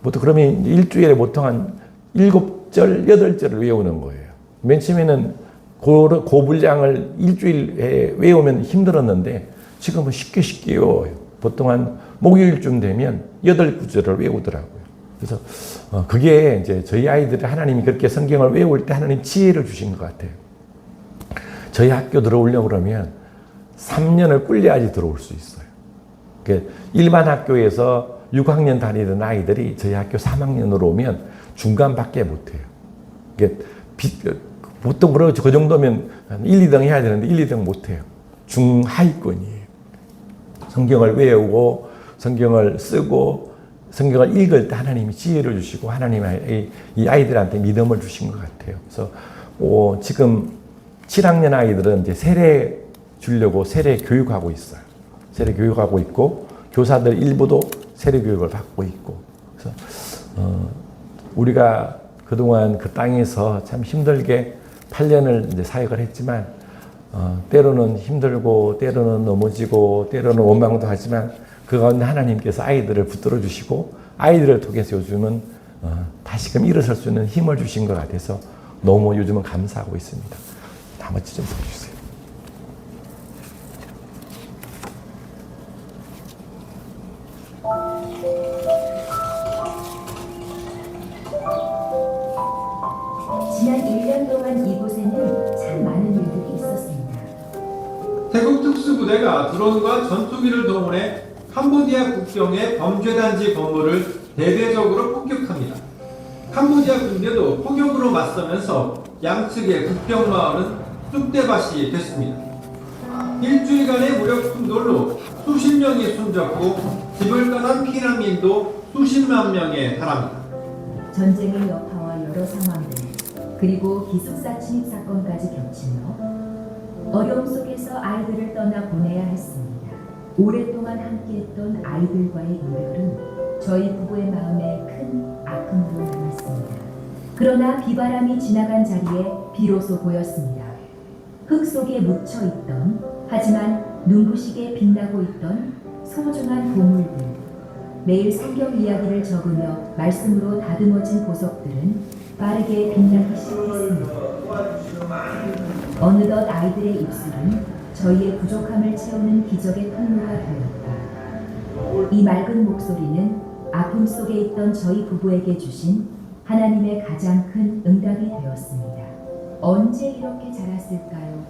보통 그러면 일주일에 보통 한 7절, 8절을 외우는 거예요. 맨 처음에는 그 분량을 일주일에 외우면 힘들었는데 지금은 쉽게 외워요. 보통 한 목요일쯤 되면 8구절을 외우더라고요. 그래서 그게 이제 저희 아이들이 하나님이 그렇게 성경을 외울 때 하나님 지혜를 주신 것 같아요. 저희 학교 들어오려고 그러면 3년을 꿀려야지 들어올 수 있어요. 그러니까 일반 학교에서 6학년 다니던 아이들이 저희 학교 3학년으로 오면 중간밖에 못해요. 그러니까 보통 그 정도면 1, 2등 해야 되는데 1, 2등 못해요. 중하위권이에요. 성경을 외우고 성경을 쓰고 성경을 읽을 때 하나님이 지혜를 주시고 하나님이 이 아이들한테 믿음을 주신 것 같아요. 그래서 지금 7학년 아이들은 이제 세례 주려고 세례 교육하고 있어요. 세례 교육하고 있고 교사들 일부도 세례 교육을 받고 있고 그래서 우리가 그동안 그 땅에서 참 힘들게 8년을 이제 사역을 했지만 때로는 힘들고 때로는 넘어지고 때로는 원망도 하지만 그 가운데 하나님께서 아이들을 붙들어 주시고 아이들을 통해서 요즘은 다시금 일어설 수 있는 힘을 주신 것 같아서 너무 요즘은 감사하고 있습니다. 나머지 좀 보여주세요. 지난 1년 동안 이곳에는 참 많은 일들이 있었습니다. 태국 특수부대가 드론과 전투기를 동원해 캄보디아 국경의 범죄단지 건물을 대대적으로 폭격합니다. 캄보디아 군대도 폭격으로 맞서면서 양측의 국경 마을은 쑥대밭이 됐습니다. 일주일간의 무력 충돌로 수십 명이 숨졌고 집을 떠난 피난민도 수십만 명에 달합니다. 전쟁의 여파와 여러 상황들 그리고 기숙사 침입 사건까지 겹치며 어려움 속에서 아이들을 떠나 보내야 했습니다. 오랫동안 함께했던 아이들과의 이별은 저희 부부의 마음에 큰 아픔으로 남았습니다. 그러나 비바람이 지나간 자리에 비로소 보였습니다. 흙 속에 묻혀있던 하지만 눈부시게 빛나고 있던 소중한 보물들. 매일 성경 이야기를 적으며 말씀으로 다듬어진 보석들은 빠르게 빛나기 시작했습니다. 어느덧 아이들의 입술은 저희의 부족함을 채우는 기적의 통로가 되었다. 이 맑은 목소리는 아픔 속에 있던 저희 부부에게 주신 하나님의 가장 큰 응답이 되었습니다. 언제 이렇게 자랐을까요?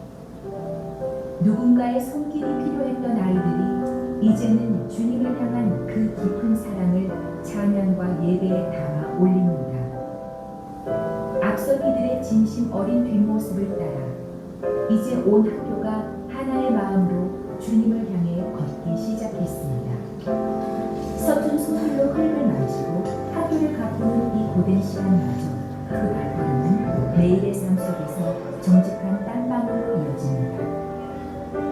누군가의 손길이 필요했던 아이들이 이제는 주님을 향한 그 깊은 사랑을 찬양과 예배에 담아 올립니다. 앞선 이들의 진심 어린 뒷모습을 따라 이제 온 학교가 하나의 마음으로 주님을 향해 걷기 시작했습니다. 서툰 소리로 흙을 만지고 학교를 가꾸는 이 고된 시간마저 그 발걸음은 매일의 삶 속에서 정직한 땀방울로 이어집니다.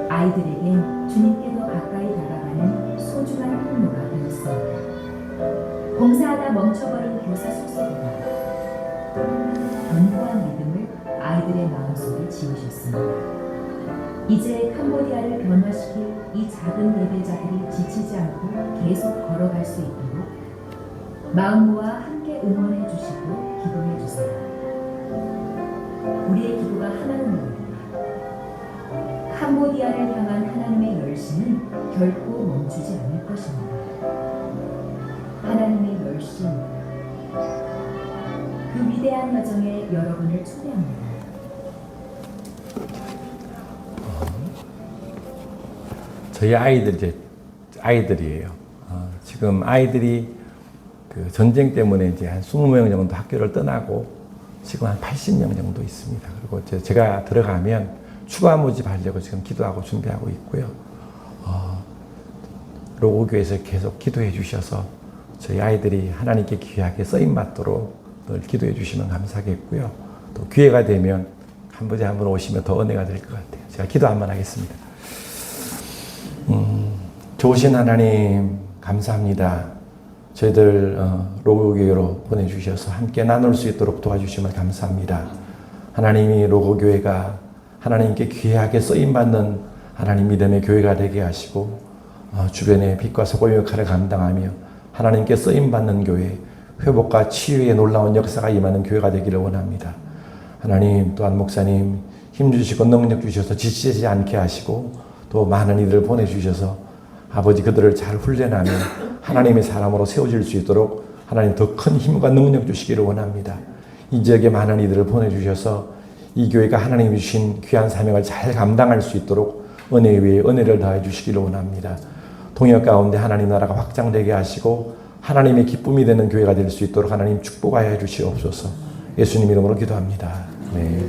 아이들에겐 주님께 더 가까이 다가가는 소중한 통로가 되었습니다. 봉사하다 멈춰버린 교사 숙소보다 견고한 믿음을 아이들의 마음속에 지으셨습니다. 이제 캄보디아를 변화시킬 이 작은 예배자들이 지치지 않고 계속 걸어갈 수 있도록 마음 모아 함께 응원해 주시고 기도해 주세요. 우리의 기도가 하나는 모입니다. 캄보디아를 향한 하나님의 열심은 결코 멈추지 않을 것입니다. 하나님의 열심, 그 위대한 여정에 여러분을 초대합니다. 저희 아이들이에요. 지금 아이들이 그 전쟁 때문에 이제 한 20명 정도 학교를 떠나고 지금 한 80명 정도 있습니다. 그리고 제가 들어가면 추가 모집하려고 지금 기도하고 준비하고 있고요. 로고교에서 계속 기도해 주셔서 저희 아이들이 하나님께 귀하게 쓰임 받도록 늘 기도해 주시면 감사하겠고요. 또 기회가 되면 캄보디아 한번 오시면 더 은혜가 될 것 같아요. 제가 기도 한번 하겠습니다. 좋으신 하나님 감사합니다. 저희들 로고교회로 보내주셔서 함께 나눌 수 있도록 도와주시면 감사합니다. 하나님이 로고교회가 하나님께 귀하게 쓰임받는 하나님 믿음의 교회가 되게 하시고 주변의 빛과 소금 역할을 감당하며 하나님께 쓰임받는 교회, 회복과 치유의 놀라운 역사가 임하는 교회가 되기를 원합니다. 하나님 또한 목사님 힘주시고 능력 주셔서 지치지 않게 하시고 또 많은 이들을 보내주셔서 아버지 그들을 잘 훈련하며 하나님의 사람으로 세워질 수 있도록 하나님 더 큰 힘과 능력 주시기를 원합니다. 이 지역에 많은 이들을 보내주셔서 이 교회가 하나님이 주신 귀한 사명을 잘 감당할 수 있도록 은혜 위에 은혜를 더해 주시기를 원합니다. 동역 가운데 하나님 나라가 확장되게 하시고 하나님의 기쁨이 되는 교회가 될 수 있도록 하나님 축복하여 주시옵소서. 예수님 이름으로 기도합니다. 네.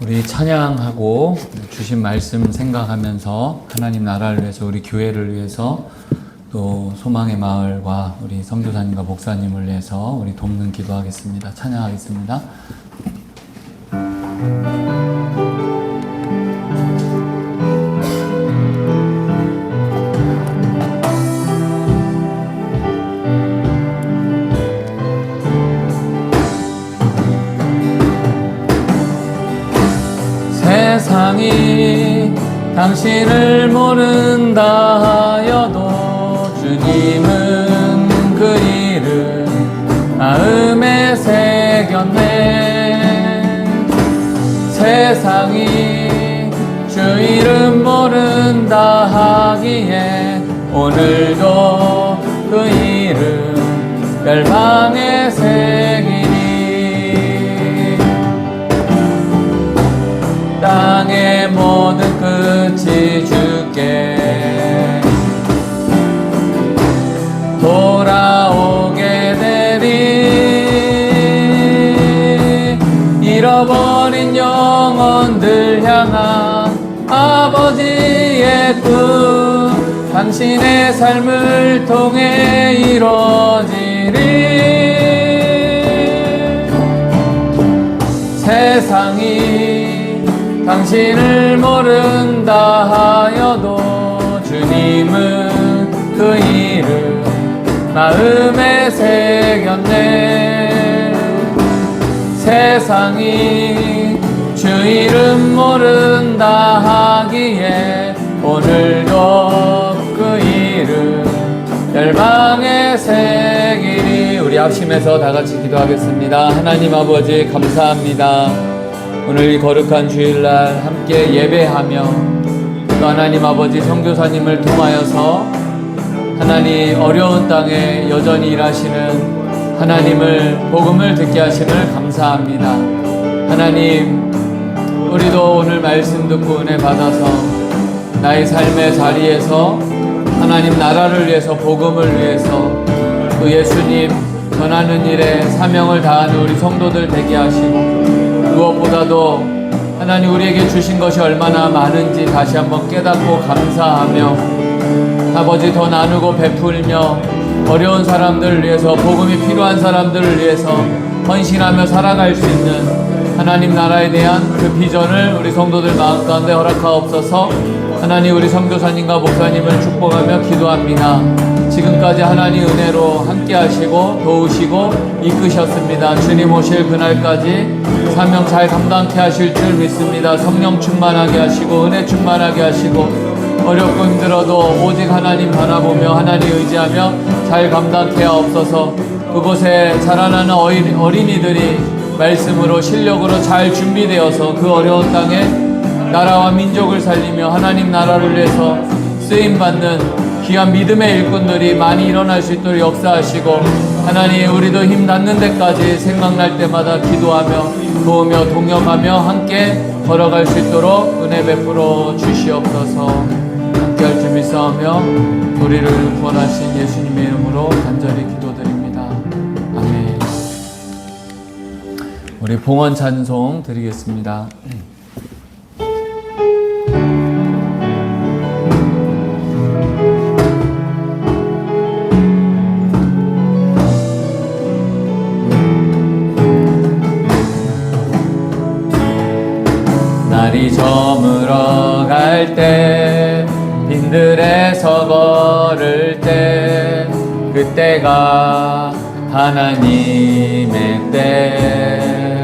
우리 찬양하고 주신 말씀 생각하면서 하나님 나라를 위해서 우리 교회를 위해서 또 소망의 마을과 우리 선교사님과 목사님을 위해서 우리 돕는 기도하겠습니다. 찬양하겠습니다. 세상이 당신을 모른다 하여도 주님은 그 이름 마음에 새겼네. 세상이 주 이름 모른다 하기에 오늘도 그 이름 멸망에 새기니 땅의 모든 끝이 주께 돌아오게 되리. 잃어버린 영혼들 향한 아버지의 꿈 당신의 삶을 통해 이루어지리. 세상이 당신을 모른다 하여도 주님은 그 이름 마음에 새겼네. 세상이 주 이름 모른다 하기에 오늘도 그 이름 열방에 새기리. 우리 합심해서 다 같이 기도하겠습니다. 하나님 아버지 감사합니다. 오늘 이 거룩한 주일날 함께 예배하며 또 하나님 아버지 선교사님을 통하여서 하나님 어려운 땅에 여전히 일하시는 하나님을 복음을 듣게 하심을 감사합니다. 하나님 우리도 오늘 말씀 듣고 은혜 받아서 나의 삶의 자리에서 하나님 나라를 위해서, 복음을 위해서, 또 예수님 전하는 일에 사명을 다하는 우리 성도들 되게 하시고, 무엇보다도 하나님 우리에게 주신 것이 얼마나 많은지 다시 한번 깨닫고 감사하며, 아버지 더 나누고 베풀며 어려운 사람들을 위해서, 복음이 필요한 사람들을 위해서 헌신하며 살아갈 수 있는 하나님 나라에 대한 그 비전을 우리 성도들 마음 가운데 허락하옵소서. 하나님 우리 선교사님과 목사님을 축복하며 기도합니다. 지금까지 하나님 은혜로 함께 하시고 도우시고 이끄셨습니다. 주님 오실 그날까지 사명 잘 감당케 하실 줄 믿습니다. 성령 충만하게 하시고 은혜 충만하게 하시고, 어렵고 힘들어도 오직 하나님 바라보며 하나님 의지하며 잘 감당케 하옵소서. 그곳에 자라나는 어린이들이 말씀으로 실력으로 잘 준비되어서 그 어려운 땅에 나라와 민족을 살리며 하나님 나라를 위해서 쓰임받는 귀한 믿음의 일꾼들이 많이 일어날 수 있도록 역사하시고, 하나님 우리도 힘 닿는 데까지 생각날 때마다 기도하며 도우며 동역하며 함께 걸어갈 수 있도록 은혜 베풀어 주시옵소서. 함께 할 줄 믿사오며 우리를 구원하신 예수님의 이름으로 간절히 기도드립니다. 아멘. 우리 봉헌 찬송 드리겠습니다. 날이 저물어 갈 때, 빈들에서 걸을 때, 그때가 하나님의 때.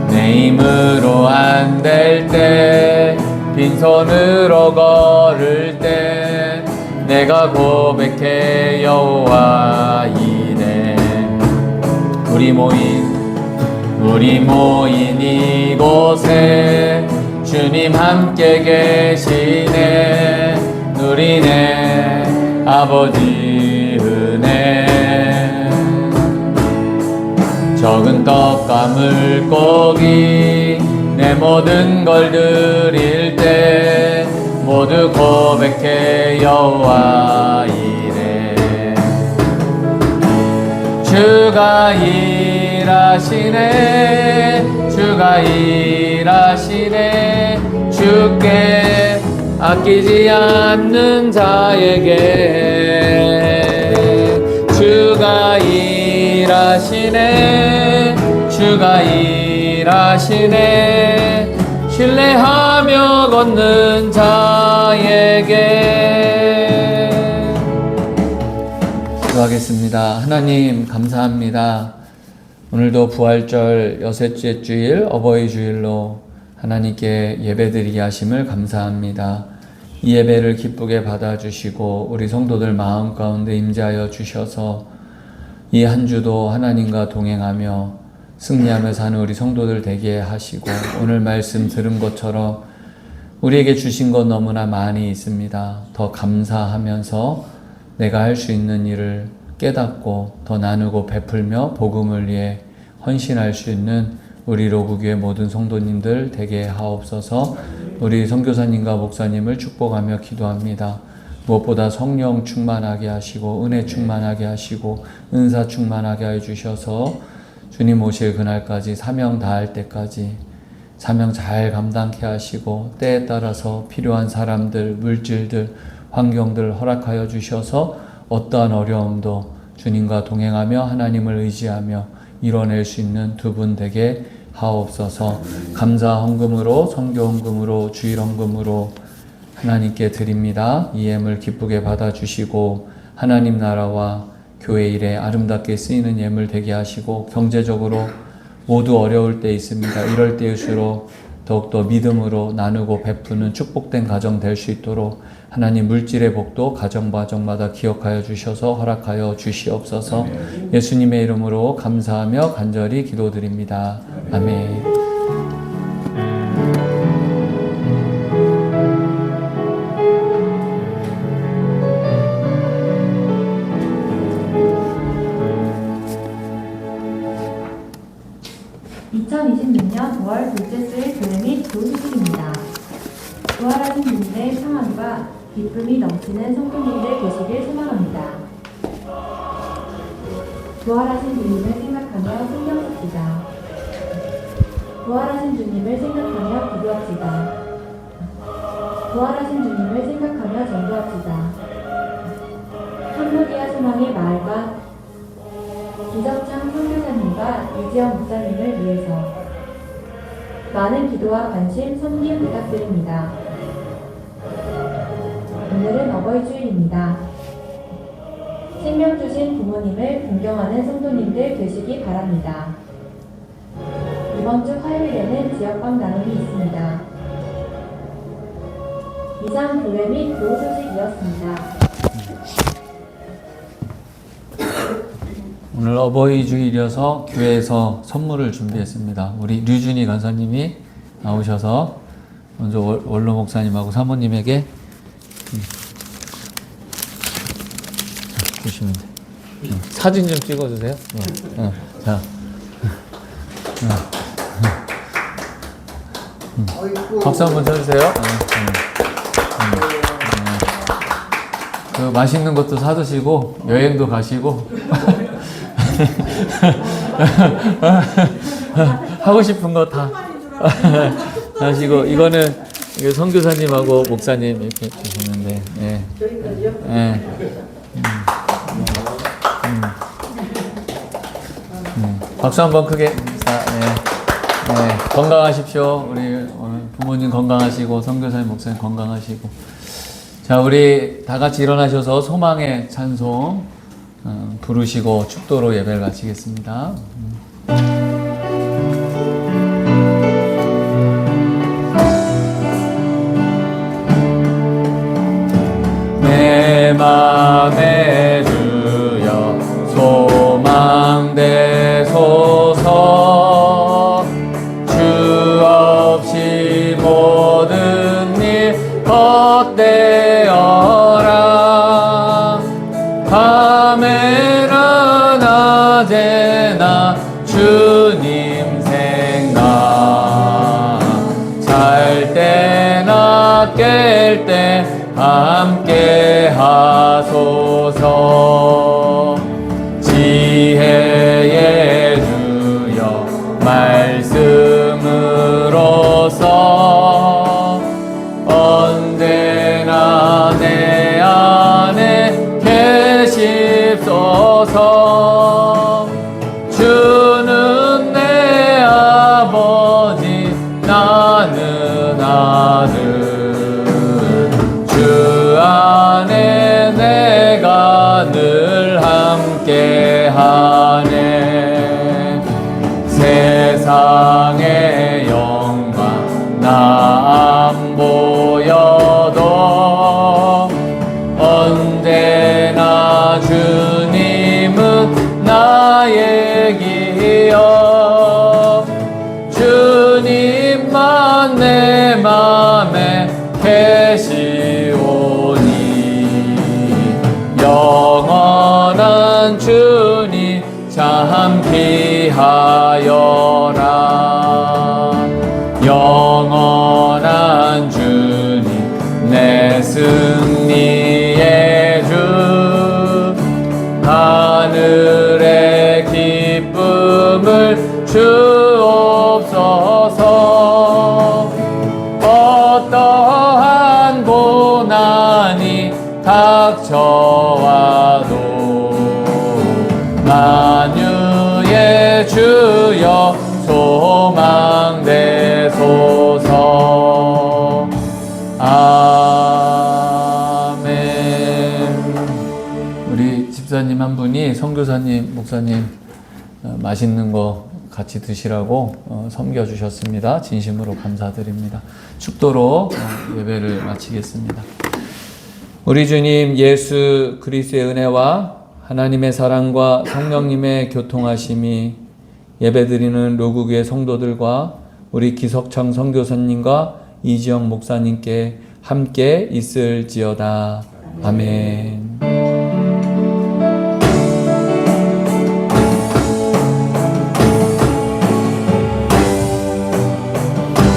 내 힘으로 안 될 때, 빈손으로 걸을 때, 내가 고백해 여호와 이래. 우리 모인 이곳에 주님 함께 계시네. 누리네 아버지 은혜. 적은 떡과 물고기 내 모든 걸 드릴 때, 모두 고백해 여호와 이래. 주가 일하시네, 주가 일하시네. 주께 아끼지 않는 자에게 주가 일하시네, 주가 일하시네. 신뢰하며 걷는 자에게. 기도하겠습니다. 하나님 감사합니다. 오늘도 부활절 여섯째 주일 어버이 주일로 하나님께 예배드리게 하심을 감사합니다. 이 예배를 기쁘게 받아주시고 우리 성도들 마음 가운데 임재하여 주셔서 이 한 주도 하나님과 동행하며 승리하며 사는 우리 성도들 되게 하시고, 오늘 말씀 들은 것처럼 우리에게 주신 것 너무나 많이 있습니다. 더 감사하면서 내가 할 수 있는 일을 깨닫고 더 나누고 베풀며 복음을 위해 헌신할 수 있는 우리 로구교회 모든 성도님들 되게 하옵소서. 우리 선교사님과 목사님을 축복하며 기도합니다. 무엇보다 성령 충만하게 하시고 은혜 충만하게 하시고 은사 충만하게 해주셔서 주님 오실 그날까지 사명 다할 때까지 사명 잘 감당케 하시고, 때에 따라서 필요한 사람들, 물질들, 환경들 허락하여 주셔서 어떠한 어려움도 주님과 동행하며 하나님을 의지하며 이뤄낼 수 있는 두 분 되게 하옵소서. 감사 헌금으로, 선교 헌금으로, 주일 헌금으로 하나님께 드립니다. 이 예물 기쁘게 받아주시고 하나님 나라와 교회 일에 아름답게 쓰이는 예물 되게 하시고, 경제적으로 모두 어려울 때 있습니다. 이럴 때일수록 더욱더 믿음으로 나누고 베푸는 축복된 가정 될 수 있도록 하나님 물질의 복도 가정마다 기억하여 주셔서 허락하여 주시옵소서. 예수님의 이름으로 감사하며 간절히 기도드립니다. 아멘. 년 5월 둘째 주일 교회 및 교우식입니다. 부활하신 주님의 평안과 기쁨이 넘치는 성도님들 되시길 소망합니다. 부활하신 주님을 생각하며 성경 씁시다. 부활하신 주님을 생각하며 기도합시다. 부활하신 주님을 생각하며 전도합시다. 캄보디아 소망의 마을과 기적창 선교사님과 이지영 목사님을 위해서 많은 기도와 관심, 섬김 부탁드립니다. 오늘은 어버이 주일입니다. 생명 주신 부모님을 존경하는 성도님들 되시기 바랍니다. 이번 주 화요일에는 지역방 나눔이 있습니다. 이상 교회 및 교우 소식이었습니다. 오늘 어버이 주일이어서 교회에서 선물을 준비했습니다. 우리 류준희 간사님이 나오셔서 먼저 원로 목사님하고 사모님에게 주시면 돼요. 사진 좀 찍어주세요. 자. 박수 한번 쳐주세요. 그 맛있는 것도 사드시고 여행도 가시고 하고 싶은 거 다 하시고, 이거는 선교사님하고 목사님 이렇게 주시는데, 예. 예. 박수 한번 크게. 자, 예. 예. 건강하십시오. 우리 오늘 부모님 건강하시고 선교사님 목사님 건강하시고. 자, 우리 다 같이 일어나셔서 소망의 찬송 부르시고 축도로 예배를 마치겠습니다. 내 맘에 주여 소망 되소서. 주 없이 모든 일 헛되어라. 밤에나 낮에나 주님 생각. 잘 때나 깰 때 함께 하소서. 지혜의 주여 말씀으로써 언제나 내 안에 계십소서. 주는 내 아버지 나는 아들. 주 안에 내가 늘 함께하네. 세상의 영광 나 안 보여도 언제나 주님은 나의 기억. 주님만 내 맘에 계시오니. 영원한 주님 참 귀하여라. 영원한 주님 내 승리의 주. 하늘의 기쁨을 주옵소서. 어떠한 고난이 닥쳐와도 만유의 주여 소망 되소서. 아멘. 우리 집사님 한 분이 선교사님, 목사님 맛있는 거 같이 드시라고 섬겨주셨습니다. 진심으로 감사드립니다. 축도로 예배를 마치겠습니다. 우리 주님 예수 그리스도의 은혜와 하나님의 사랑과 성령님의 교통하심이 예배드리는 로구교회 성도들과 우리 기석창 선교사님과 이지영 목사님께 함께 있을지어다. 아멘.